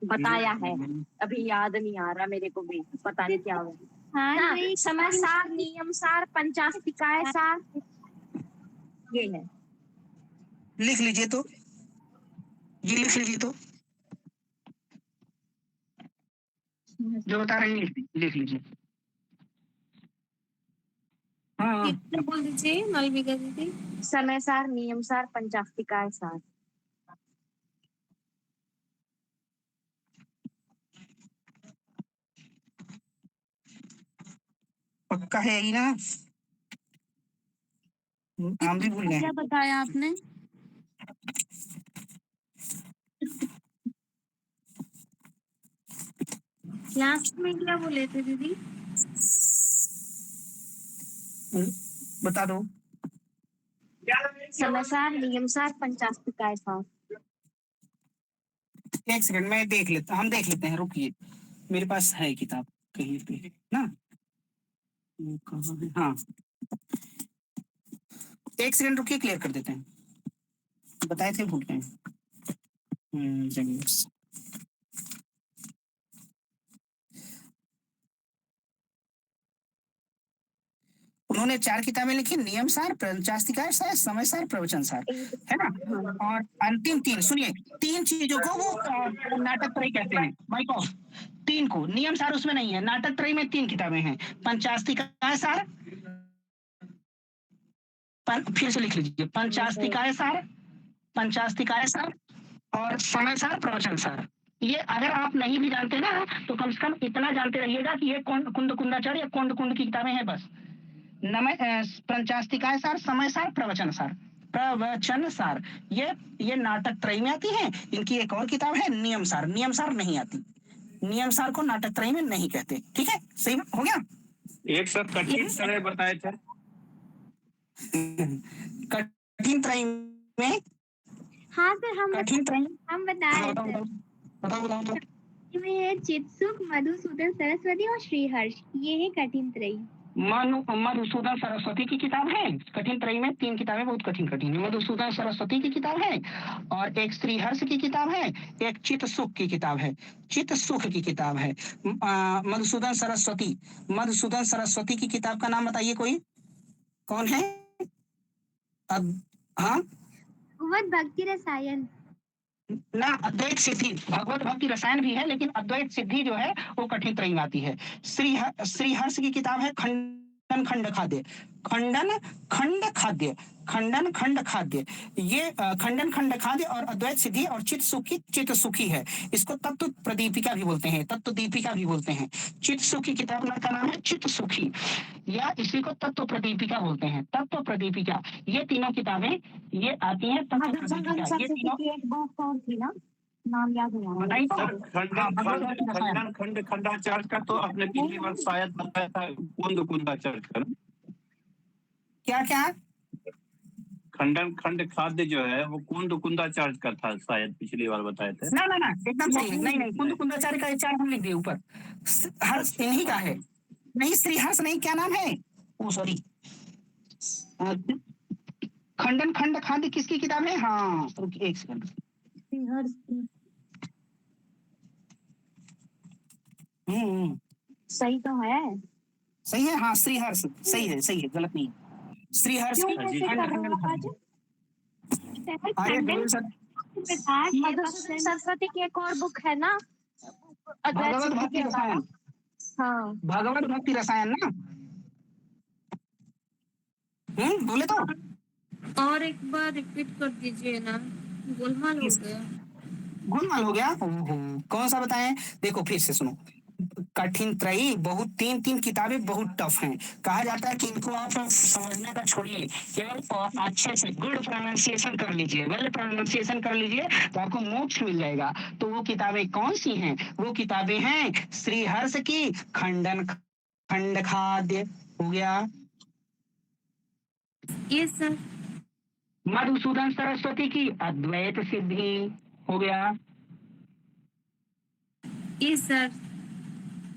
बताया है, अभी याद नहीं आ रहा मेरे को भी, पता नहीं क्या हुआ। हाँ हाँ, वही समय सार, नियम सार, पंचास्तिकाय सार, ये है। लिख लीजिए तो, ये लिख लीजिए तो, जो बता रहे हैं लिख लीजिए। हाँ कितना बोल दीजिए मालविका दीदी। समय सार, नियम सार, पंचास्तिकाय सार। पक्का है यही ना? हम भी भूल गए। क्या बताया आपने? लास्ट में क्या बोले थे दीदी? बता दो। समयसार, नियमसार, पंचास्तिकाय सार। एक सेकंड मैं देख लेता, हम देख लेते हैं, रुकिए, मेरे पास है किताब कहीं पे ना, वो कहाँ है? हाँ, एक सेकंड रुकिए, क्लियर कर देते हैं, बताए थे भूल गए। जमीन। उन्होंने 4 किताबें लिखी, नियम सार, पंचास्तिकाय सार, समय सार, प्रवचन सार, है ना। और अंतिम 3 सुनिए, 3 चीजों को वो नाटक त्रयी कहते हैं। Mic off. 3 को, नियम सार उसमें नहीं है, नाटक त्रयी में 3 किताबें हैं, पंचास्तिकाय सार, फिर से लिख लीजिए, पंचास्तिकाय सार, पंचास्तिकाय सार और समय सार, प्रवचन सार। ये अगर आप नहीं भी जानते ना, तो कम से कम इतना जानते रहिएगा कि ये कुंद कुंदाचार्य या कुंड कुंड की किताबें हैं बस। पंचास्तिकाय सार, समय सार, प्रवचन सार, प्रवचन सार, ये नाटक त्रयी में आती हैं। इनकी एक और किताब है नियम सार, नियम सार नहीं आती, नियम सार को नाटक त्रयी में नहीं कहते। ठीक है, सही हो गया। एक सर कठिन तरह बताए थे, कठिन त्रयी में, हाँ सर, कठिन त्रयी हम बताए सर। बताओ। में है चित्सुक, मधुसूदन सरस्वती और श्रीहर्ष, ये है कठिन त्रयी। मधुसूदन सरस्वती की किताब है, कठिन त्रयी में 3 किताबें बहुत कठिन है। मधुसूदन सरस्वती की किताब है, और एक श्रीहर्ष की किताब है, एक चित्सुख की किताब है, चित्सुख की किताब है। मधुसूदन सरस्वती की किताब का नाम बताइए कोई, कौन है? हाँ, भगवत भक्ति रसायन ना, अद्वैत सिद्धि, भगवत भक्ति रसायन भी है, लेकिन अद्वैत सिद्धि जो है वो कठिन त्रयी में आती है। श्रीहर्ष की किताब है खंडन खंड खाद्य, खंडन खंड खाद्य, खंडन खंड खाद्य। ये खंडन खंड खाद्य और अद्वैत सिद्धि और चित्त सुखी है। इसको तत्व प्रदीपिका भी बोलते हैं, तत्व दीपिका भी बोलते हैं। चित्त सुखी किताब का नाम है चित्त सुखी, या इसी को तत्व प्रदीपिका बोलते हैं, तत्व प्रदीपिका। ये तीनों किताबें ये आती हैं तत्व प्रदीपिका। ये तीनों एक बुक और थी ना, नाम याद नहीं आ रहा। सर खंडन खंड खंडाचार्य का तो आपने पिछली बार शायद बताया था, कुंद कुंदाचार्य का। क्या खंडन खंड खाद्य जो है वो कुंद कुंदाचार्य का था, शायद पिछली बार बताए थे। ना, एकदम सही है। नहीं, कुंद कुंदाचार्य का 4 हम लिख दिए ऊपर, हर्ष इन्हीं का है। नहीं, श्रीहर्ष नहीं, क्या नाम है, ओ सॉरी, खंडन खंड खाद्य किसकी किताब है? हाँ, एक सेकंड, सही तो है, सही है, हाँ, श्रीहर्ष सही है, गलत नहीं। श्रीहर्ष की मधुसूदन सरस्वती की एक और बुक है ना, भगवत भक्ति रसायन। हाँ, भगवत भक्ति रसायन ना, बोले तो। और एक बार रिपीट कर दीजिए ना, गोलमाल हो गया। गोलमाल हो गया, कौन सा बताएं? देखो फिर से सुनो, कठिन त्रयी बहुत 3 किताबें बहुत टफ हैं। कहा जाता है कि इनको आप समझने का छोड़िए, केवल अच्छे से गुड प्रोनाउंसिएशन कर लीजिए, वेल प्रोनाउंसिएशन कर लीजिए, तो आपको मोक्ष मिल जाएगा। तो वो किताबें कौन सी हैं? वो किताबें हैं श्रीहर्ष की खंडन खंड खाद्य हो गया, ये सर। मधुसूदन सरस्वती की अद्वैत सिद्धि हो गया, ये सर।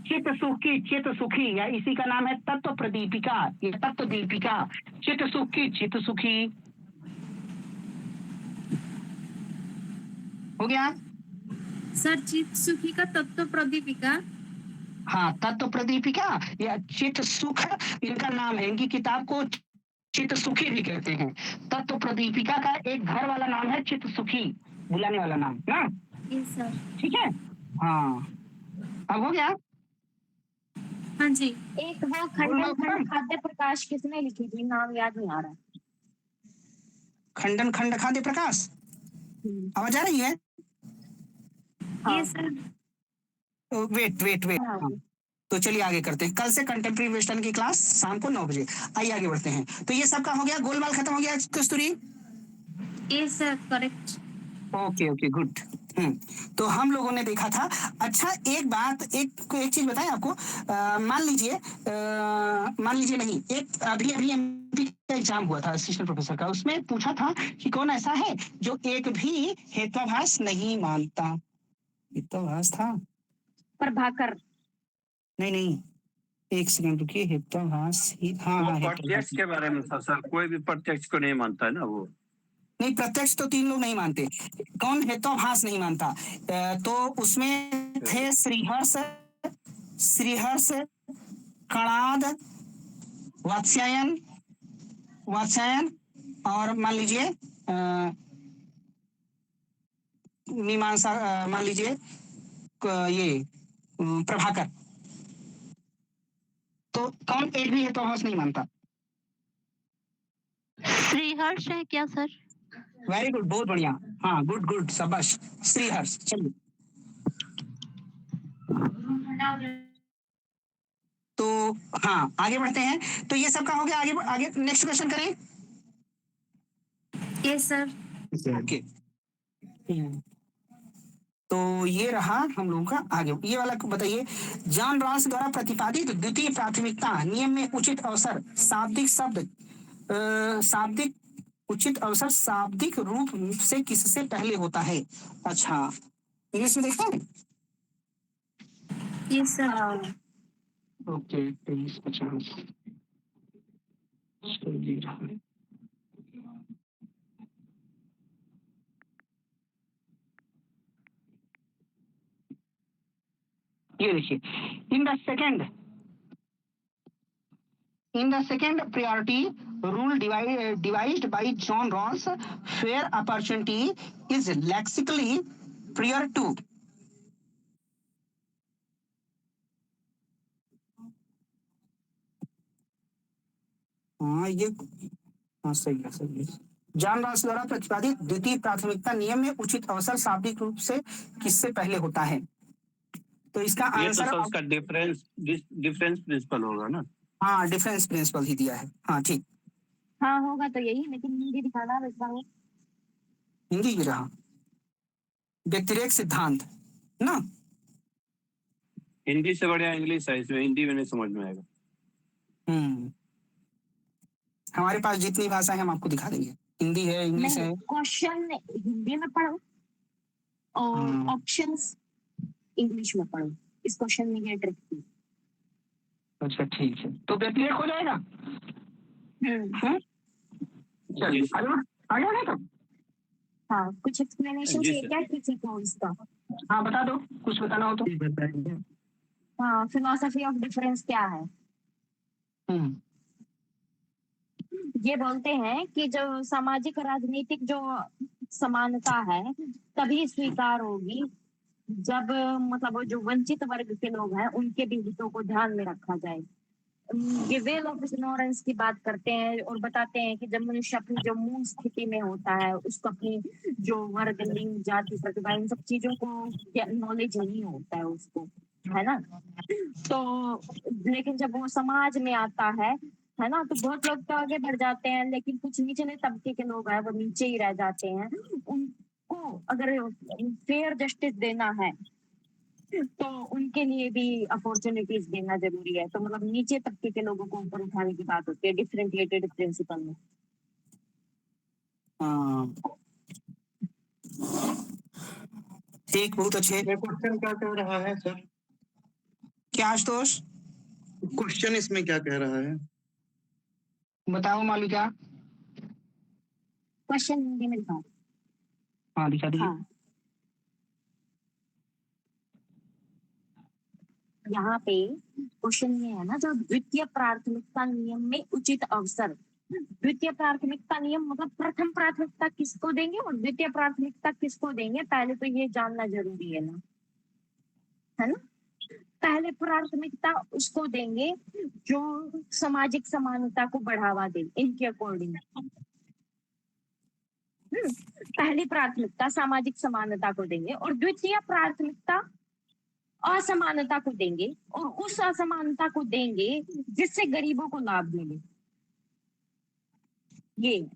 चित्त सुखी या इसी का नाम है तत्व प्रदीपिका, ये तत्व दीपिका, चित्त सुखी हो गया सर। चित्त सुखी का तत्व प्रदीपिका, हाँ, तत्व प्रदीपिका या चित्त सुख इनका नाम है। इनकी किताब को चित्त सुखी भी कहते हैं। तत्व प्रदीपिका का एक घर वाला नाम है चित्त सुखी, बुलाने वाला नाम ना। ये सर। ठीक है, हाँ, अब हो गया। हाँ जी। एक वो खंडन खंड खाद्य प्रकाश किसने लिखी थी, नाम याद नहीं आ रहा। खंडन खंड खाद्य प्रकाश, आवाज आ रही है? ये सर। वेट हाँ। तो चलिए आगे करते हैं। कल से कंटेम्प्रेरी वेस्टर्न की क्लास शाम को 9 बजे। आइए आगे बढ़ते हैं। तो ये सब का हो गया, गोलमाल खत्म हो गया कस्तूरी? ये सर, करेक्ट। Okay good. तो हम लोगों ने देखा था। अच्छा, एक बात, एक चीज बताएं आपको। मान लीजिए नहीं, एक अभी का एग्जाम हुआ था असिस्टेंट प्रोफेसर का, उसमें पूछा था कि कौन ऐसा है जो एक भी हेत्वाभास नहीं मानता। हेत्वाभास था? प्रभाकर। नहीं, एक सेकंड रुकिए, हेत्वाभास ही, हाँ वो हाँ प्रत्यक्ष हेत्वाभास। के बारे में था सर, कोई भी प्रत्यक्ष को नहीं मानता है ना वो। नहीं, प्रत्यक्ष तो 3 लोग नहीं मानते, कौन हेत्वाभास नहीं मानता? तो उसमें थे श्रीहर्ष, कणाद, वात्स्यायन और मान लीजिए मीमांसा, मान लीजिए ये प्रभाकर। तो कौन एक भी हेत्वाभास नहीं मानता? श्रीहर्ष है क्या सर? वेरी गुड, बहुत बढ़िया, हाँ गुड, शाबाश, श्रीहर्ष। चलिए, तो हाँ आगे बढ़ते हैं। तो ये सब का हो गया, आगे नेक्स्ट क्वेश्चन करें। Yes sir. ओके, तो ये रहा हम लोगों का। आगे ये वाला बताइए, जॉन रॉस द्वारा प्रतिपादित द्वितीय प्राथमिकता नियम में उचित अवसर शाब्दिक उचित अवसर शाब्दिक रूप से किससे पहले होता है? अच्छा, इंग्लिश में देखते हैं। Yes sir. ओके, 2350 ये देखिए, in the second priority rule devised by John Rawls, fair opportunity is lexically prior to. हाँ ये, हाँ सही है। जॉन रॉस द्वारा प्रतिपादित द्वितीय प्राथमिकता नियम में उचित अवसर शाब्दिक रूप से किससे पहले होता है? तो इसका ये तो आंसर सर उसका डिफरेंस प्रिंसिपल होगा ना। हाँ, डिफरेंस प्रिंसिपल ही दिया है। हाँ ठीक, हाँ होगा तो यही, लेकिन हिंदी दिखाना वैसा हो। हिंदी की रहा व्यतिरेक सिद्धांत ना। हिंदी से बढ़िया इंग्लिश है, इसमें हिंदी में नहीं समझ में आएगा। हमारे पास जितनी भाषा है हम आपको दिखा देंगे, हिंदी है, इंग्लिश है। क्वेश्चन हिंदी में पढ़ो और ऑप्शंस इंग्लिश में पढ़ो। इस क्वेश्चन में ये ट्रिक थी। अच्छा ठीक है, तो व्यतिरेक हो जाएगा। चलिए आगे बढ़े तो। हाँ, कुछ एक्सप्लेनेशन जी चाहिए सर। क्या किसी को इसका? हाँ बता दो, कुछ बताना हो तो। बताइए। हाँ, फिलोसफी ऑफ डिफरेंस क्या है? ये बोलते हैं कि जो सामाजिक राजनीतिक जो समानता है तभी स्वीकार होगी जब मतलब जो वंचित वर्ग के लोग हैं उनके भी हितों को ध्यान में रखा जाए। ये वेल ऑफ इग्नोरेंस की बात करते हैं और बताते हैं कि जब मनुष्य अपनी जो मूल स्थिति में होता है उसको अपनी जो वर्ग, लिंग, जाति, प्रतिभा, इन सब चीजों को नॉलेज नहीं होता है उसको, है ना। तो लेकिन जब वो समाज में आता है ना, तो बहुत लोग तो आगे बढ़ जाते हैं, लेकिन कुछ निचले तबके के लोग हैं वो नीचे ही रह जाते हैं। उनको अगर फेयर जस्टिस देना है तो उनके लिए भी अपॉर्चुनिटीज देना जरूरी है। तो मतलब नीचे तबके के लोगों को ऊपर उठाने की बात होती है डिफरेंशिएटेड प्रिंसिपल में। ठीक, बहुत अच्छे। ये क्वेश्चन क्या कह रहा है सर? क्या आशुतोष क्वेश्चन इसमें क्या कह रहा है? बताओ मालिका। क्वेश्चन हिंदी में दिखाओ। हाँ दिखा दीजिए। हाँ, यहाँ पे क्वेश्चन ये है ना, जो द्वितीय प्राथमिकता नियम में उचित अवसर। द्वितीय प्राथमिकता नियम मतलब प्रथम प्राथमिकता किसको देंगे और द्वितीय प्राथमिकता किसको देंगे, पहले तो ये जानना जरूरी है ना, है ना। पहले प्राथमिकता उसको देंगे जो सामाजिक समानता को बढ़ावा दे, इनके अकॉर्डिंग। पहली प्राथमिकता सामाजिक समानता को देंगे और द्वितीय प्राथमिकता असमानता को देंगे, और उस असमानता को देंगे जिससे गरीबों को लाभ मिले। ये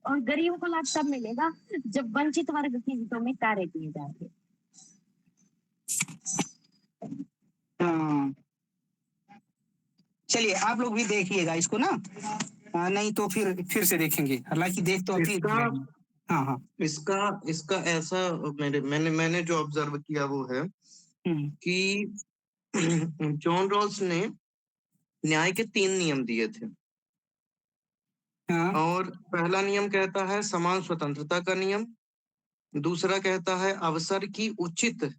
और गरीबों को लाभ तब मिलेगा जब वंचित वर्ग के हितों में कार्य किए जाएंगे। हाँ, चलिए आप लोग भी देखिएगा इसको ना। नहीं तो फिर से देखेंगे, हालांकि देख तो अभी इसका हाँ हाँ इसका इसका ऐसा मैंने जो ऑब्जर्व किया वो है कि जॉन रॉल्स ने न्याय के 3 नियम दिए थे। हाँ और पहला नियम कहता है समान स्वतंत्रता का नियम, दूसरा कहता है अवसर की उचित,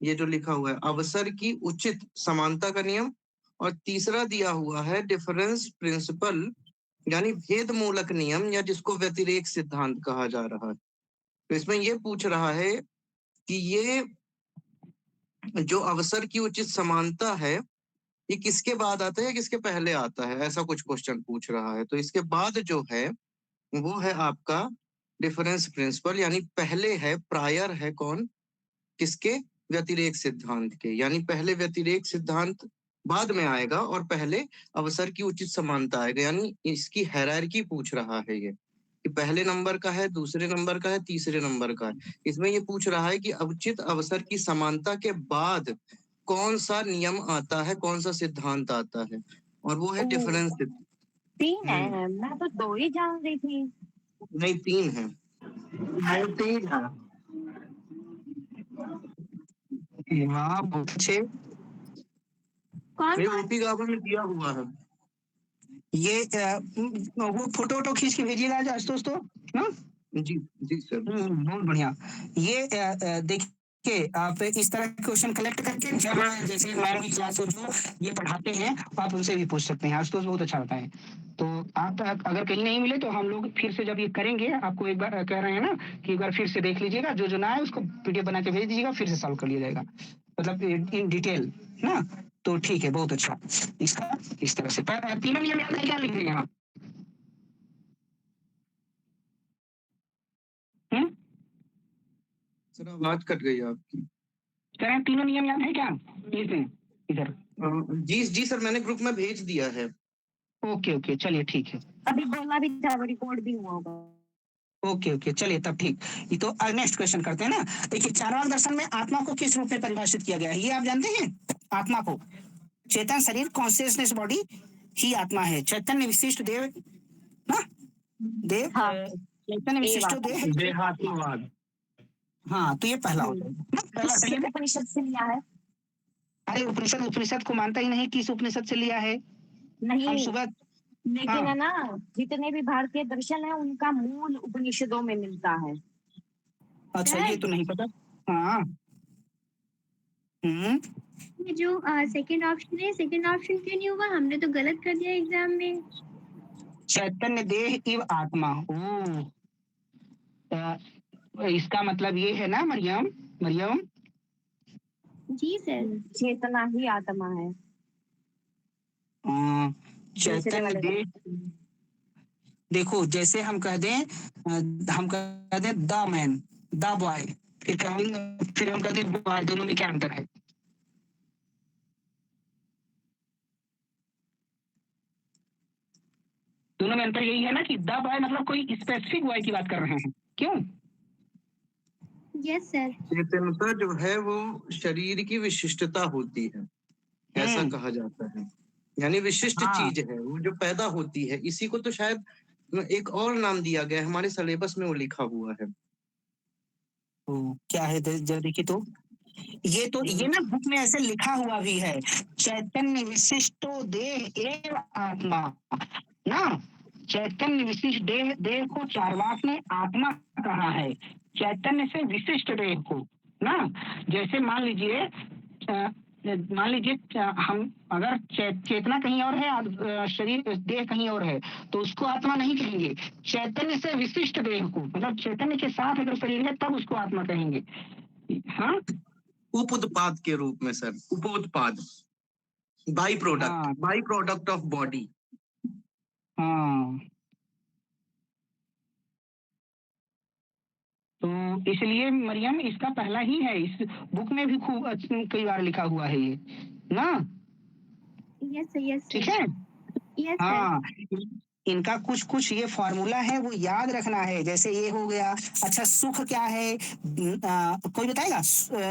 ये जो लिखा हुआ है अवसर की उचित समानता का नियम, और तीसरा दिया हुआ है डिफरेंस प्रिंसिपल यानी भेद मूलक नियम, या जिसको व्यतिरेक सिद्धांत कहा जा रहा है। तो इसमें ये पूछ रहा है कि ये जो अवसर की उचित समानता है ये किसके बाद आता है या किसके पहले आता है, ऐसा कुछ क्वेश्चन पूछ रहा है। तो इसके बाद जो है वो है आपका डिफरेंस प्रिंसिपल, यानी पहले है प्रायर है कौन, किसके, व्यतिरेक सिद्धांत के, यानी पहले व्यतिरेक सिद्धांत बाद में आएगा और पहले अवसर की उचित समानता आएगा। यानी इसकी हायरार्की पूछ रहा है ये कि पहले नंबर का है, दूसरे नंबर का है, तीसरे नंबर का है। इसमें ये पूछ रहा है कि उचित अवसर की समानता के बाद कौन सा नियम आता है, कौन सा सिद्धांत आता है, और वो है डिफरेंस। 3 है, मैं तो 2 ही जान रही थी। नहीं 3 है। वाह बहुत अच्छे। कौन ये कौन ओपी गाबा में दिया हुआ है। ये वो फोटो खींच के भेजिएगा आज आशुतोष तो हाँ? जी जी सर। बहुत बढ़िया। ये देखिए आप इस तरह के क्वेश्चन कलेक्ट करके जब जैसे मैम की क्लास हो जो ये पढ़ाते हैं आप उनसे भी पूछ सकते हैं। आशुतोष बहुत अच्छा होता है। तो आप अगर कहीं नहीं मिले तो हम लोग फिर से जब ये करेंगे आपको एक बार कह रहे हैं ना कि एक बार फिर से देख लीजिएगा, जो ना है उसको पीडीएफ बना के भेज दीजिएगा, फिर से सॉल्व कर लिया जाएगा, मतलब इन डिटेल ना। तो ठीक है, बहुत अच्छा। इसका इस तरह से तीनों नियम याद है क्या लिख रहे हैं आप? सर आवाज कट गई आपकी। कह तीनों नियम याद है क्या? लिखें इधर। जी जी सर, मैंने ग्रुप में भेज दिया है। ओके ओके चलिए ठीक है। अभी बोलना भी था, रिकॉर्ड भी हुआ होगा। ओके ओके चलिए तब ठीक। ये तो नेक्स्ट क्वेश्चन करते हैं ना। देखिए चारवाक दर्शन में आत्मा को किस रूप में परिभाषित किया गया है, ये आप जानते हैं? आत्मा को चेतन शरीर कॉन्शियसनेस बॉडी ही आत्मा है। चैतन्य विशिष्ट देव ना, देव हाँ। चैतन्य विशिष्ट देह देहात्मवाद। हाँ, तो ये पहला होता है ना, पहला किस उपनिषद से लिया है? अरे उपनिषद को मानता ही नहीं, किस उपनिषद से लिया है? हम नहीं, सुबह लेकिन हाँ। है ना, जितने भी भारतीय दर्शन है उनका मूल उपनिषदों में मिलता है। अच्छा ये तो नहीं पता। हाँ ये जो सेकंड ऑप्शन है, सेकंड ऑप्शन क्यों नहीं हुआ? हमने तो गलत कर दिया एग्जाम में। चैतन्य देह इव आत्मा। ओ इसका मतलब ये है ना मरियम, मरियम जी सर। चेतना ही आत्मा है। चैतन्य देह, देखो जैसे हम कह दें द मैन, द बॉय, फिर हम कहते हैं बॉय, दोनों में क्या अंतर है? दोनों में अंतर यही है ना कि द बॉय मतलब कोई स्पेसिफिक बॉय की बात कर रहे हैं, क्यों? Yes sir. चेतनता जो है वो शरीर की विशिष्टता होती है, ऐसा कहा जाता है। यानी विशिष्ट चीज है वो जो पैदा होती है। इसी को तो शायद एक और नाम दिया गया है, हमारे सिलेबस में वो लिखा हुआ है। क्या है जरा देखिए तो। ये ना बुक में ऐसे लिखा हुआ भी है, चैतन्य विशिष्टो देह एव आत्मा ना। चैतन्य विशिष्ट देह को चारवाक ने आत्मा कहा है, चैतन्य से विशिष्ट देह को ना। जैसे मान लीजिए हम अगर चेतना कहीं और है, शरीर देह कहीं और है, तो उसको आत्मा नहीं कहेंगे। चैतन्य से विशिष्ट देह को, मतलब चैतन्य के साथ अगर शरीर है तब उसको आत्मा कहेंगे। हाँ, उपोत्पाद के रूप में सर, उपोत्पाद, बाई प्रोडक्ट ऑफ बॉडी। हाँ, तो इसलिए मरियम इसका पहला ही है, इस बुक में भी खूब कई बार लिखा हुआ है ये ना। यस सर, यस ठीक है। यस हाँ इनका कुछ कुछ ये फॉर्मूला है वो याद रखना है। जैसे ये हो गया। अच्छा, सुख क्या है? कोई बताएगा?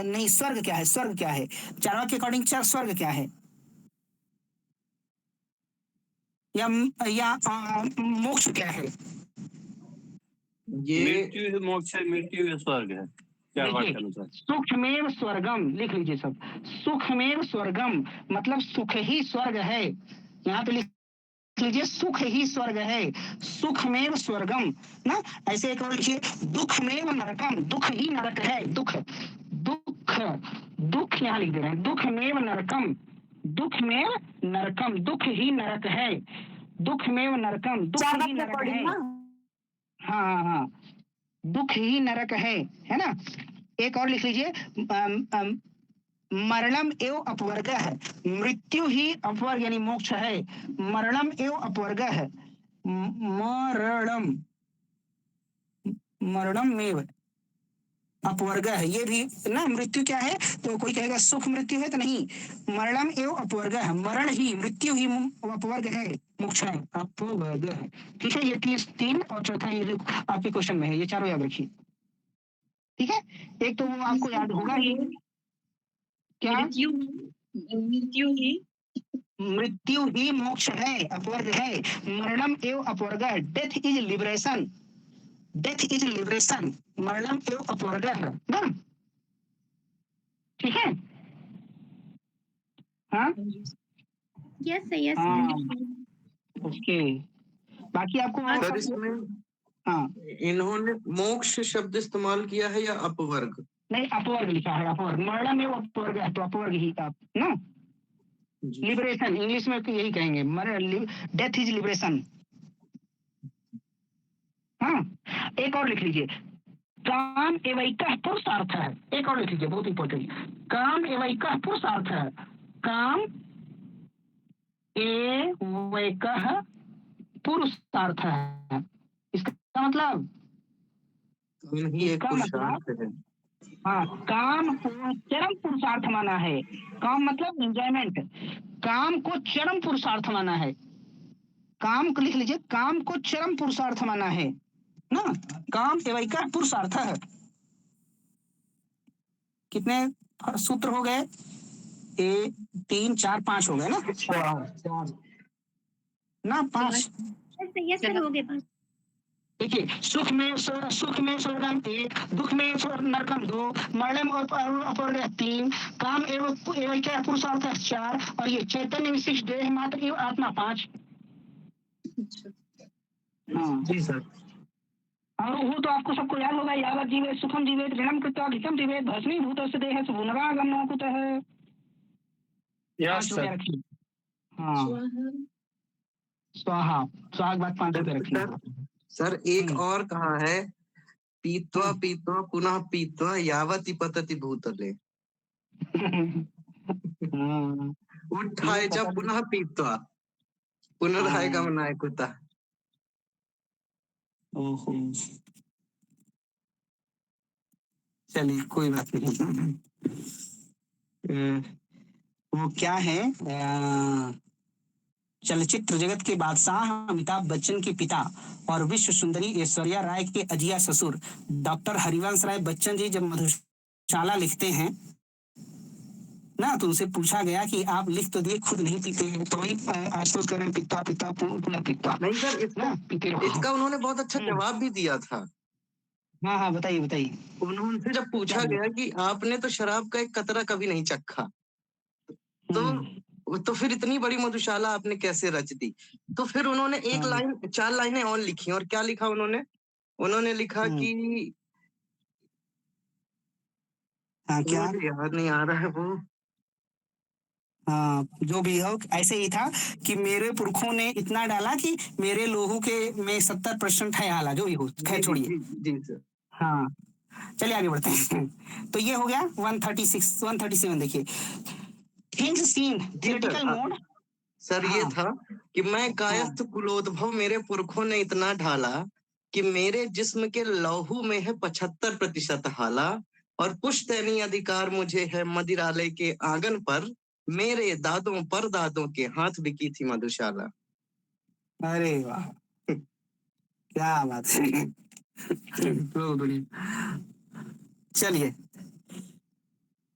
नहीं, स्वर्ग क्या है? स्वर्ग क्या है? चारवाक के अकॉर्डिंग स्वर्ग क्या है? या मोक्ष क्या है? ये मृत्यु है मोक्ष है, मृत्यु है स्वर्ग है, चारवाक के अनुसार। सुखमेव स्वर्गम लिख लीजिए सब। सुखमेव स्वर्गम मतलब सुख ही स्वर्ग है। यहाँ पे लिख लीजिए सुख ही स्वर्ग है। सुखमेव स्वर्गम ना। ऐसे एक और लिखिए दुखमेव नरकम। दुख ही नरक है। दुख दुख दुख यहाँ लिख दे रहे हैं। दुखमेव नरकम। दुखमेव नरकम दुख ही नरक है। दुखमेव नरकम दुख चारवाक ही के नरक अकॉर्डिंग है। ना। हाँ हाँ हाँ, दुख ही नरक है ना। एक और लिख लीजिए मरणम एव अपवर्ग है। मृत्यु ही अपवर्ग यानी मोक्ष है। मरणम एव अपवर्ग है। मरणम मरणम में अपवर्ग है। ये भी ना। मृत्यु क्या है? तो कोई कहेगा सुख मृत्यु है, तो नहीं। मरणम एव अपवर्ग है। मरण ही मृत्यु ही अपवर्ग है, मोक्ष है, अपवर्ग है। ठीक है, ये तीन और चौथा ये जो आपके क्वेश्चन में है, ये चारों याद रखिए। ठीक है, एक तो वो आपको याद होगा ही। क्या? मृत्यु ही मोक्ष है, अपवर्ग है। मरणम एव अपवर्ग है। Death is liberation. Death is liberation. मरणम एव अपवर्ग है ना। ठीक है। हाँ यस सर, यस हाँ, सर। ओके। बाकी आपको सर इसमें हाँ इन्होंने मोक्ष शब्द इस्तेमाल किया है या अपवर्ग? नहीं, अपवर्ग लिखा है। अपवर्ग मरणम एव अपवर्ग है, तो अपवर्ग ही आप ना। लिबरेशन इंग्लिश में तो यही कहेंगे। Death is liberation. हाँ, एक और लिख लीजिए काम एवैकः पुरुषार्थ है। एक और लिख लीजिए, बहुत इंपॉर्टेंट। काम एवैकः पुरुषार्थ है। काम एवैकः पुरुषार्थ है। इसका मतलब ही एक पुरुषार्थ है। हाँ, काम को चरम पुरुषार्थ माना है। काम मतलब एंजॉयमेंट। काम को चरम पुरुषार्थ माना है। काम को लिख लीजिए, काम को चरम पुरुषार्थ माना है ना। काम एवैकः पुरुषार्थ है। कितने सूत्र हो गए? 1 3 4 5 हो गए ना। 4 ना 5। यस सर, हो गए 5। देखिए, सुख में स्वर्गम 1, दुख में नरकम 2, मरणम और अपवर्ग 3, काम एवं क्या पुरुषार्थ 4, और ये चैतन्य विशिष्ट देह मात्र एवं आत्मा 5। हाँ जी सर। और वो तो आपको सबको याद होगा। यावत जीवे सुखम जीवेत ऋणम कृत्वा घृतम जीवेत भस्मीभूत देह पुनरागमनम कुतः। Yes sir. हाँ, स्वाहा। स्वाहा के बाद 5 रुपए रखिए। सर एक और कहाँ है? पीत्वा पीत्वा पुनः पीत्वा यावति पतति भूतले। उत्थाय च पुनः पीत्वा पुनराय गमनाय कुतः। ओहो, चलिए कोई बात नहीं। वो क्या है, चलचित्र जगत के बादशाह अमिताभ बच्चन के पिता और विश्व सुंदरी ऐश्वर्या राय के अजिया ससुर डॉक्टर हरिवंश राय बच्चन जी जब मधुशाला लिखते हैं ना, तो उनसे पूछा गया कि आप लिख तो दिए, खुद नहीं पीते हैं, तो वही आजकल कह रहे हैं पीता पीता पुनः पीता। नहीं सर, इसका उन्होंने बहुत अच्छा जवाब भी दिया था। हाँ हाँ, बताइए बताइए। उन्होंने जब पूछा गया कि आपने तो शराब का एक कतरा कभी नहीं चखा, तो फिर इतनी बड़ी मधुशाला आपने कैसे रच दी? तो फिर उन्होंने 4 लाइनें और लिखी। और क्या लिखा उन्होंने लिखा कि क्या याद नहीं आ रहा है वो। हाँ, जो भी हो, ऐसे ही था कि मेरे पुरखों ने इतना डाला कि मेरे लोगों के में 70% है हाला। जो भी हो, खैर छोड़िए। जी सर। हाँ, चलिए आगे बढ़ते हैं। तो ये हो गया 136 137। देखिए, things scene theoretical mode. Sir ये था कि मैं कायस्थ कुलोद्भव मेरे पुरखों ने इतना ढाला कि मेरे जिस्म के लौहू में है 75% हाला, और पुश्तैनी अधिकार मुझे है मदिरालय के आंगन पर, मेरे दादों पर दादों के हाथ बिकी थी मधुशाला। अरे वाह, क्या बात है। बहुत बढ़िया। चलिए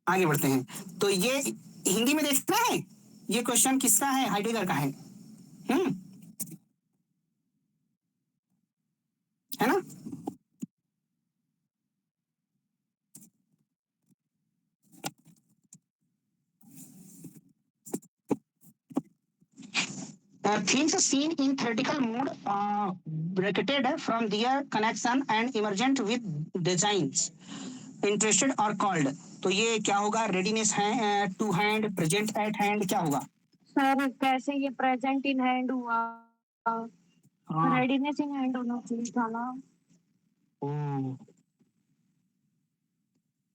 आगे बढ़ते हैं। तो ये हिंदी में देखना है, ये क्वेश्चन किसका है? हाइडेगर का है। है ना? Things seen in theoretical mode bracketed from their connection and emergent with designs interested or called। तो ये क्या होगा? रेडीनेस है, to hand, present at hand, क्या होगा? सर कैसे ये प्रेजेंट इन हैंड हुआ? हाँ। रेडीनेस इन हैंड होना चाहिए था ना।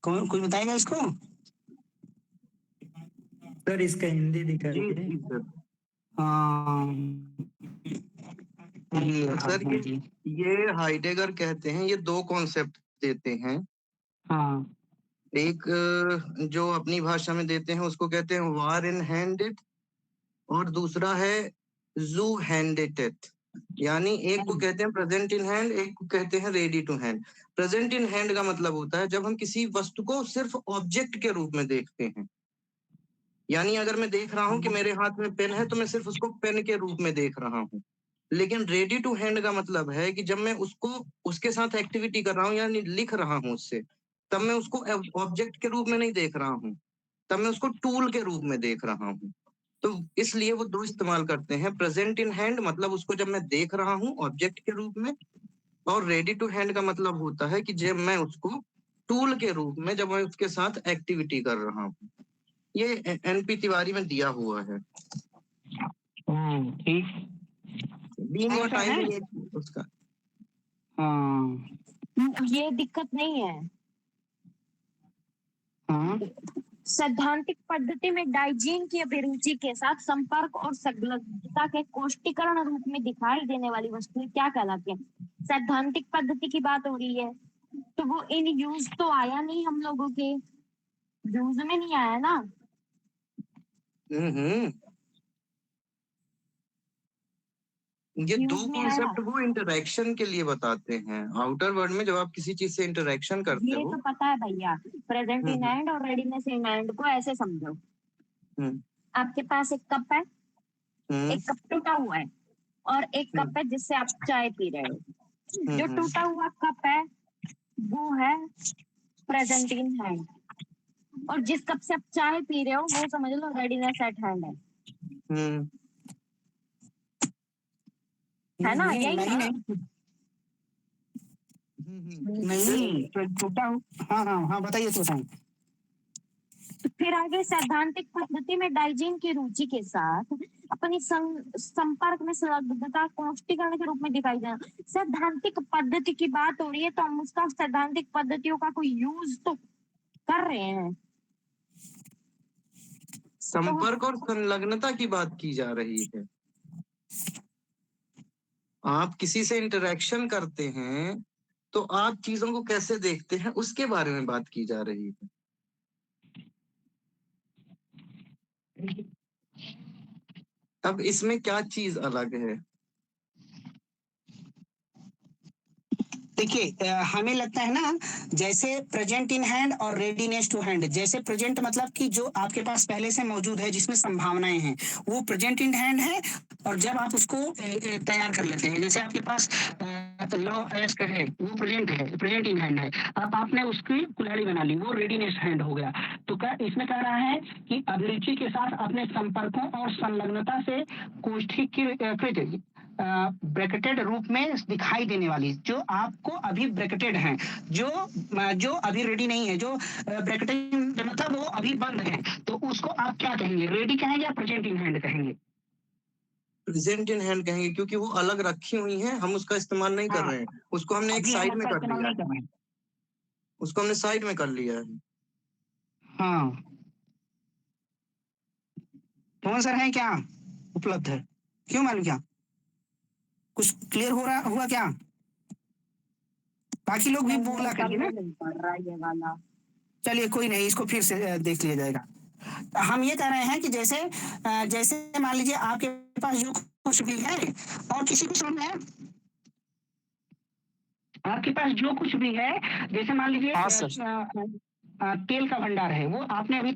कौन कोई बताएगा इसको? सर इसका हिंदी जी दिखाइए। जी सर। हाँ, ये सर ये हाइडेगर कहते हैं, ये दो कॉन्सेप्ट देते हैं। हाँ एक जो अपनी भाषा में देते हैं उसको कहते हैं वार इन हैंडेड, और दूसरा है जू हैंडेड। यानी एक को कहते हैं प्रेजेंट इन हैंड, एक को कहते हैं ready to hand. Present in hand का मतलब होता है जब हम किसी वस्तु को सिर्फ ऑब्जेक्ट के रूप में देखते हैं। यानी अगर मैं देख रहा हूं कि मेरे हाथ में पेन है तो मैं सिर्फ उसको पेन के रूप में देख रहा हूं। लेकिन रेडी टू हैंड का मतलब है कि जब मैं उसको उसके साथ एक्टिविटी कर रहा हूं यानी लिख रहा हूं उससे, तब मैं उसको ऑब्जेक्ट के रूप में नहीं देख रहा हूं, तब मैं उसको टूल के रूप में देख रहा हूं। तो इसलिए वो दो इस्तेमाल करते हैं। प्रेजेंट इन हैंड मतलब उसको जब मैं देख रहा हूं ऑब्जेक्ट के रूप में, और रेडी टू हैंड का मतलब होता है कि जब मैं उसको टूल के रूप में जब मैं उसके साथ एक्टिविटी कर रहा हूं। ये एनपी तिवारी में दिया हुआ है। ठीक। बीइंग और ऐसा है? टाइमिंग उसका। हाँ ये दिक्कत नहीं है। हाँ सैद्धांतिक पद्धति में डाइजीन की अभिरुचि के साथ संपर्क और संलग्नता के कोष्टीकरण रूप में दिखाई देने वाली वस्तुएं क्या कहलाती हैं? सैद्धांतिक पद्धति की बात हो रही है तो वो इन यूज तो आया नहीं, हम लोगों के यूज में नहीं आया ना। ये दो यूज में आया। कॉन्सेप्ट वो इंटरेक्शन के लिए बताते हैं। आउटर वर्ल्ड में जब आप किसी चीज से इंटरेक्शन करते ये हो। तो पता है भैया, प्रेजेंट इन हैंड और रेडीनेस इन हैंड को ऐसे समझो। आपके पास एक कप है, एक कप टूटा हुआ है और एक कप है जिससे आप चाय पी रहे हो। जो टूटा हुआ कप है वो है प्रेजेंट इन हैंड, और जिस कप से आप चाय पी रहे हो वो समझ लो रेडीनेस एट हैंड है ना? यही नहीं ना? नहीं तो टूटा। हाँ हाँ हाँ बताइए तो बताइए। तो फिर आगे सैद्धांतिक पद्धति में डाइजीन की रुचि के साथ अपनी संपर्क में संलग्नता कोष्टीकरण के रूप में दिखाई देना। सैद्धांतिक पद्धति की बात हो रही है तो हम उसका सैद्धांतिक पद्धतियों का कोई यूज तो कर रहे हैं। संपर्क और संलग्नता की बात की जा रही है। आप किसी से इंटरेक्शन करते हैं तो आप चीजों को कैसे देखते हैं उसके बारे में बात की जा रही है। अब इसमें क्या चीज अलग है? देखिए हमें लगता है ना, जैसे प्रेजेंट इन हैंड और रेडीनेस टू हैंड। जैसे प्रेजेंट मतलब कि जो आपके पास पहले से मौजूद है जिसमें संभावनाएं हैं वो प्रेजेंट इन हैंड है, और जब आप उसको तैयार कर लेते हैं, जैसे आपके पास लॉ एस का है वो प्रेजेंट है, प्रेजेंट इन हैंड है। अब आपने उसकी कुल्हाड़ी बना ली, वो रेडीनेस हैंड हो गया। तो क्या इसमें कह रहा है कि अभिरुचि के साथ अपने संपर्कों और संलग्नता से कोष्ठीकृत ब्रैकेटेड रूप में दिखाई देने वाली, जो आपको अभी ब्रैकेटेड है, जो अभी रेडी नहीं है, जो ब्रैकेटेड मतलब वो अभी बंद है, तो उसको आप क्या कहेंगे? रेडी कहेंगे या प्रेजेंट इन हैंड कहेंगे? प्रेजेंट इन हैंड कहेंगे, क्योंकि वो अलग रखी हुई हैं, हम उसका इस्तेमाल नहीं कर रहे हैं। उसको हमने एक साइड में कर लिया है। उसको हमने साइड में कर लिया है। हाँ कौन सर है क्या उपलब्ध है? क्यों मालूम क्या कुछ क्लियर हो रहा हुआ क्या? बाकी लोग भी बोला करिए ना। चलिए कोई नहीं, इसको फिर से देख लिया जाएगा। हम ये कह रहे हैं कि जैसे जैसे मान लीजिए आपके पास जो कुछ भी है और किसी को समझ में आपके पास जो कुछ भी है, जैसे मान लीजिए हाँ, सर। तेल का भंडार है, वो आपने अभी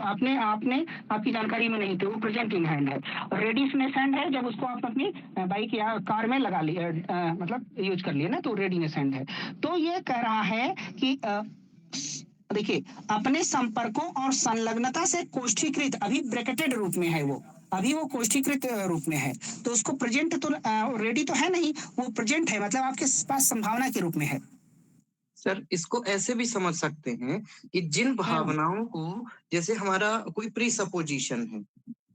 आपने आपने आपकी जानकारी में नहीं थे, वो प्रेजेंट इन हैंड है। रेडीनेस हैंड है जब उसको आप अपनी बाइक या कार में लगा लिए, मतलब यूज कर लिए ना, तो रेडीनेस हैंड है। तो ये कह रहा है कि देखिए, अपने संपर्कों और संलग्नता से कोष्ठीकृत, अभी ब्रैकेटेड रूप में है वो, अभी वो कोष्ठीकृत रूप में है, तो उसको प्रेजेंट तो रेडी तो है नहीं, वो प्रेजेंट है, मतलब आपके पास संभावना के रूप में है। सर, इसको ऐसे भी समझ सकते हैं कि जिन भावनाओं को, जैसे हमारा कोई प्रीसपोजिशन है,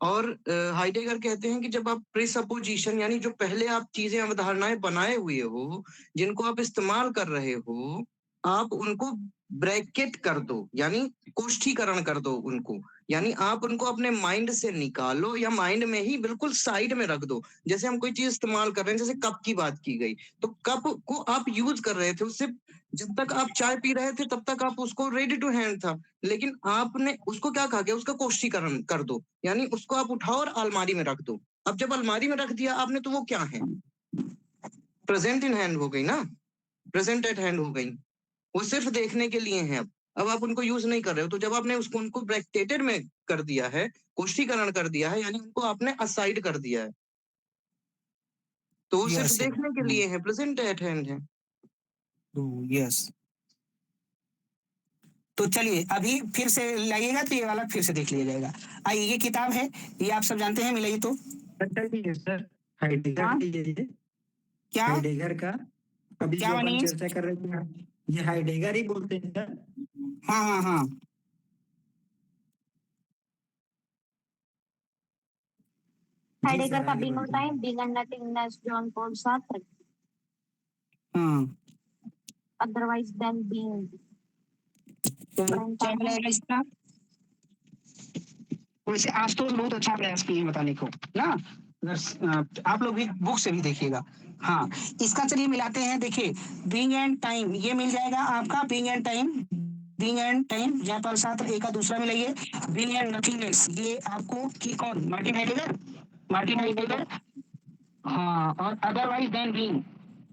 और हाइडेगर कहते हैं कि जब आप प्रीसपोजिशन यानी जो पहले आप चीजें अवधारणाएं बनाए हुए हो, जिनको आप इस्तेमाल कर रहे हो, आप उनको ब्रैकेट कर दो, यानी कोष्ठीकरण कर दो उनको, यानी आप उनको अपने माइंड से निकालो या माइंड में ही बिल्कुल साइड में रख दो। जैसे हम कोई चीज इस्तेमाल कर रहे हैं, जैसे कप की बात की गई, तो कप को आप यूज कर रहे थे, उससे जब तक आप चाय पी रहे थे तब तक आप उसको रेडी टू हैंड था, लेकिन आपने उसको क्या कहा गया, उसका कोष्ठीकरण कर दो, यानी उसको आप उठाओ और अलमारी में रख दो। अब जब अलमारी में रख दिया आपने, तो वो क्या है, प्रेजेंट इन हैंड हो गई ना, प्रेजेंट एट हैंड हो गई, वो सिर्फ देखने के लिए हैं। अब आप उनको यूज नहीं कर रहे हो, तो जब आपने उसको उनको ब्रैकेटेड में कर दिया है, कोष्ठीकरण कर दिया है, यानी उनको आपने असाइड कर दिया है, तो वो सिर्फ Yes, देखने के लिए है, प्रेजेंट एट हैंड है। यस। तो चलिए अभी फिर से लाइएगा, तो ये वाला फिर से देख लिया जाएगा। आइए, ये किताब है, ये आप सब जानते हैं, मिलाइए तो। अच्छा ठीक है सर, हाइडेगर हाँ? की ये क्या हाइडेगर का अभी क्या जो अपन मनीष? चर्चा कर रहे थे, ये हाइडेगर ही बोलते हैं सर। हाँ हाँ हाँ, जी हाइडेगर सर, का आगे बीइंग बढ़ते होता है हैं। Being and nothingness, John Paul Sartre, हाँ। अदरवाइज देन बीइंग, तो क्या मिलाएगा इसका? वैसे आज तो बहुत अच्छा प्रयास किए हैं बताने को ना, अगर आप लोग भी बुक से भी देखिएगा। हाँ, इसका चलिए मिलाते हैं। देखिए, बीइंग एंड टाइम, ये मिल जाएगा आपका, being and time, being and time Jean Paul Sartre ए का दूसरा मिलाइए। बीइंग एंड नथिंगनेस, ये आपको की कौन, मार्टिन हाइडेगर, मार्टिन हाइडेगर। हाँ, और otherwise than being,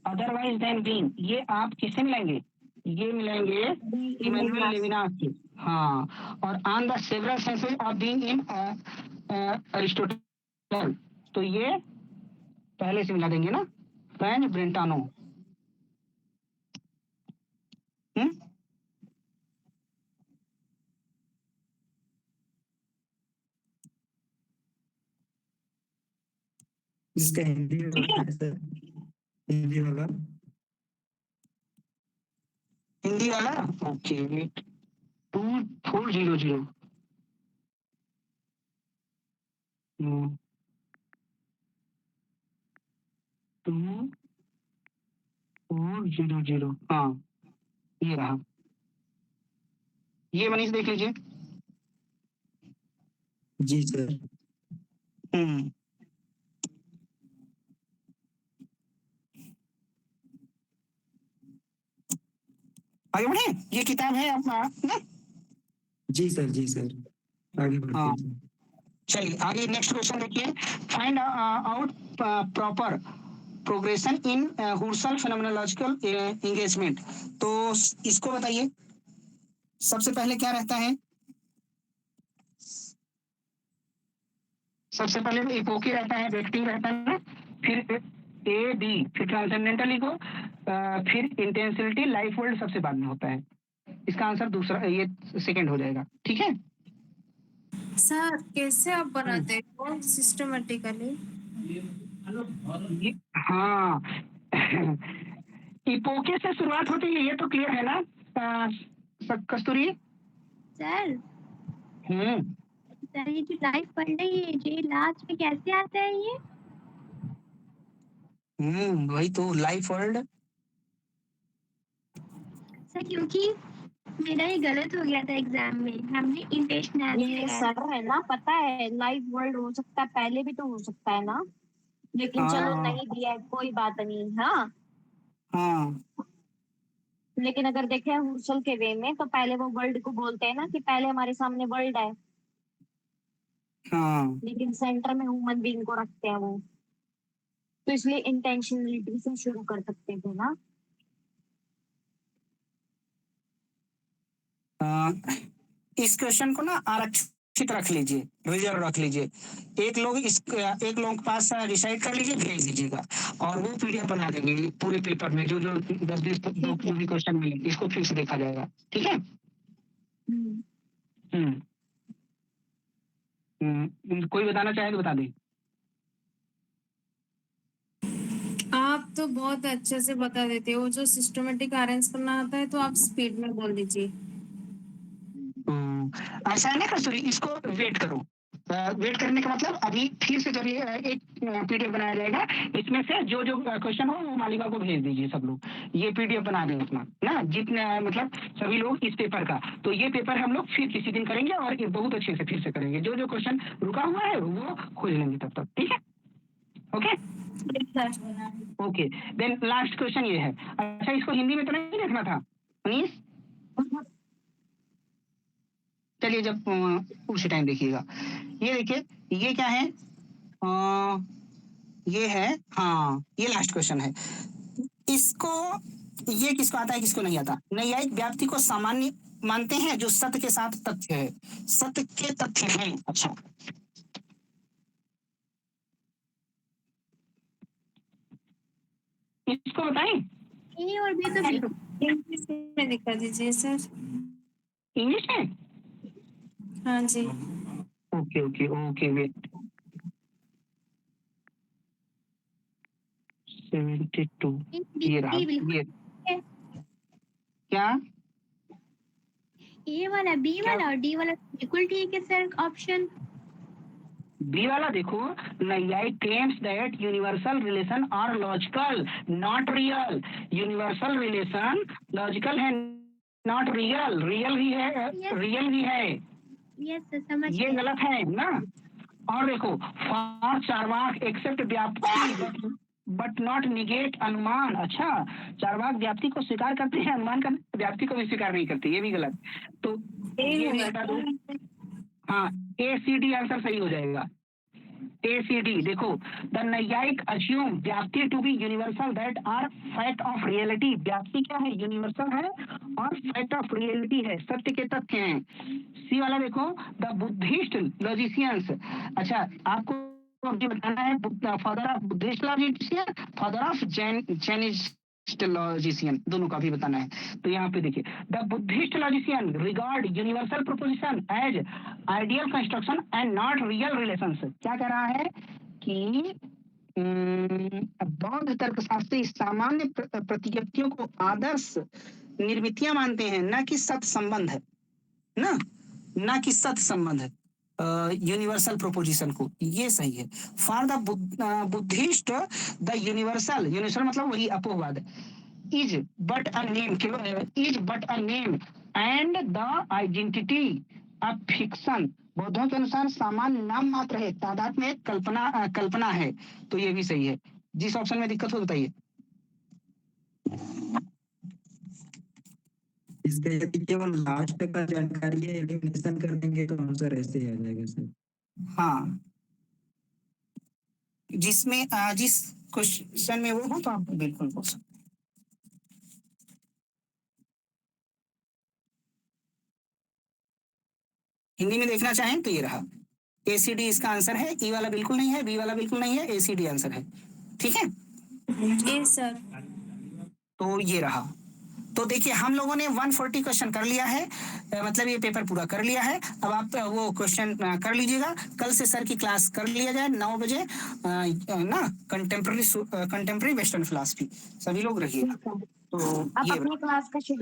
otherwise than being, ये आप किससे मिलाएंगे? ये मिलाएंगे इमैनुअल लेविनास से। हाँ, और on the several senses of being in Aristotle, तो ये पहले से मिला देंगे ना, फ्रेंच ब्रेंटानो। इसका हिंदी में ठीक है, होता है सर, हिंदी वाला। हिंदी वाला, ओके, वेट, 2400, 2400, हाँ, ये रहा, ये मनीष देख लीजिए। जी सर। हम्म, आगे बढ़े, ये किताब है अपना ना। जी सर, जी सर, आगे बढ़ते हाँ, हैं। चलिए आगे नेक्स्ट क्वेश्चन देखिए। Find out proper progression in Husserl phenomenological engagement, तो इसको बताइए, सबसे पहले क्या रहता है? सबसे पहले इपोकी रहता है, वेक्टिंग रहता है ना, फिर ए बी, फिर ट्रांसेंडेंटल ईगो, फिर इंटेंसिटी, लाइफ वर्ल्ड सबसे बाद में होता है। इसका आंसर दूसरा, ये सेकंड हो जाएगा, ठीक है। सर कैसे आप बनाते हो सिस्टमेटिकली? हाँ, इपोके से शुरुआत होती है, ये तो क्लियर है ना कस्तूरी? सर हम्म, सर, ये जो लाइफ वर्ल्ड है, ये लास्ट में कैसे आता है ये? वही तो लाइफ वर्ल्ड। सर क्योंकि मेरा ये गलत हो गया था एग्जाम में, हमने इंटेंशनली ये लगाया सर है ना, पता है लाइव वर्ल्ड हो सकता है, पहले भी तो हो सकता है ना, लेकिन चलो हाँ नहीं दिया है, कोई बात नहीं। हाँ, हाँ लेकिन अगर देखें हुर्सल के वे में, तो पहले वो वर्ल्ड को बोलते हैं ना कि पहले हमारे सामने वर्ल्ड है, हाँ, लेकिन सेंटर में ह्यूमन बीइंग को रखते हैं वो, तो इसलिए इंटेंशनलिटी से शुरू कर सकते थे ना। इस क्वेश्चन को ना आरक्षित रख लीजिए, रिजर्व रख लीजिए। एक लोग के पास डिसाइड कर लीजिए, भेज दीजिएगा और वो पीडीएफ बना देंगे पूरे पेपर में, जो 10-20 जो भी क्वेश्चन मिले इसको फिर से देखा जाएगा, ठीक है। कोई बताना चाहे तो बता दें। आप तो बहुत अच्छे से बता देते हो, जो सिस्टमेटिक अरेंज करना आता है तो आप स्पीड में बोल दीजिए। ऐसा है ना कस्तूरी, इसको वेट करो। वेट करने का मतलब अभी फिर से जब ये एक पीडीएफ बनाया जाएगा, इसमें से जो जो क्वेश्चन हो वो मालिका को भेज दीजिए सब लोग, ये पीडीएफ बना दें अपना ना, जितने मतलब सभी लोग इस पेपर का। तो ये पेपर हम लोग फिर किसी दिन करेंगे और ये बहुत अच्छे से फिर से करेंगे, जो जो क्वेश्चन रुका हुआ है वो खोज लेंगे तब तक, ठीक है। Okay okay, then last question ये है। अच्छा, इसको हिंदी में तो नहीं देखना था मनीष? चलिए जब उसी टाइम देखिएगा। ये देखिए, ये क्या है? ये है, हाँ ये लास्ट क्वेश्चन है। इसको, ये किसको आता है किसको नहीं आता? नैयायिक व्याप्ति को सामान्य मानते हैं जो सत्य के साथ तथ्य है, सत्य के तथ्य हैं। अच्छा, इसको बताएं। ए और बी तो इंग्लिश में दिखा दीजिए सर। इंग्लिश में? हाँ जी। Okay okay okay, wait. 72 ये रहा, ये क्या? ए वाला, बी वाला और डी वाला बिल्कुल ठीक है सर ऑप्शन। बी वाला देखो, नैयायिक claims that universal relation are logical not real, universal relation logical है not real, real भी है, real भी है, यस सर समझ ये गए। गलत है ना। और देखो, फॉर चारवाक एक्सेप्ट व्याप्ति बट नॉट निगेट अनुमान। अच्छा, चारवाक व्याप्ति को स्वीकार करते हैं, अनुमान का व्याप्ति को भी स्वीकार नहीं करते, ये भी गलत। तो ये भी बता दो। हाँ, ACD आंसर सही हो जाएगा। ACD देखो, the Naiyayika assume vyapti to be universal that are fact of reality. व्याप्ति क्या है? यूनिवर्सल है और फैक्ट ऑफ रियलिटी है, सत्य के तथ्य हैं। सी वाला देखो, द बुद्धिस्ट लॉजिशियंस। अच्छा, आपको अभी बताना है father of Buddhist logician, father of Jainist logician, दोनों का भी बताना है। तो यहाँ पे देखिए, the Buddhist logician regard universal proposition as ideal construction and not real relations. क्या कह रहा है कि बौद्ध तर्कशास्त्री सामान्य प्रतिज्ञप्तियों को आदर्श निर्मितियां मानते हैं, ना कि सत संबंध है, ना कि सत संबंध है यूनिवर्सल प्रोपोजिशन को। ये सही है। For the Buddhist the universal मतलब वही अपवाद, is but a name, is but a name and the identity of fiction. बौद्धों के अनुसार सामान्य नाम मात्र है, तादाद में कल्पना है। तो ये भी सही है। जिस ऑप्शन में दिक्कत हो बताइए। इसका यदि केवल लास्ट का जानकारी है, एलिमिनेशन कर देंगे तो आंसर ऐसे ही आ जाएगा सर। हाँ, जिसमें जिस क्वेश्चन में वो हो तो आप बिल्कुल बोल सकते। हिंदी में देखना चाहें तो ये रहा, ACD इसका आंसर है। ई वाला बिल्कुल नहीं है, बी वाला बिल्कुल नहीं है, ACD आंसर है, ठीक है। जी सर। तो ये रहा। तो देखिए, हम लोगों ने 140 क्वेश्चन कर लिया है, मतलब ये पेपर पूरा कर लिया है। अब आप वो क्वेश्चन कर लीजिएगा। कल से सर की क्लास कर लिया जाए 9 बजे ना, कंटेम्प्रेरी वेस्टर्न फिलॉसफी, सभी लोग रहिएगा। तो आप ये अपनी क्लास का शेड्यूल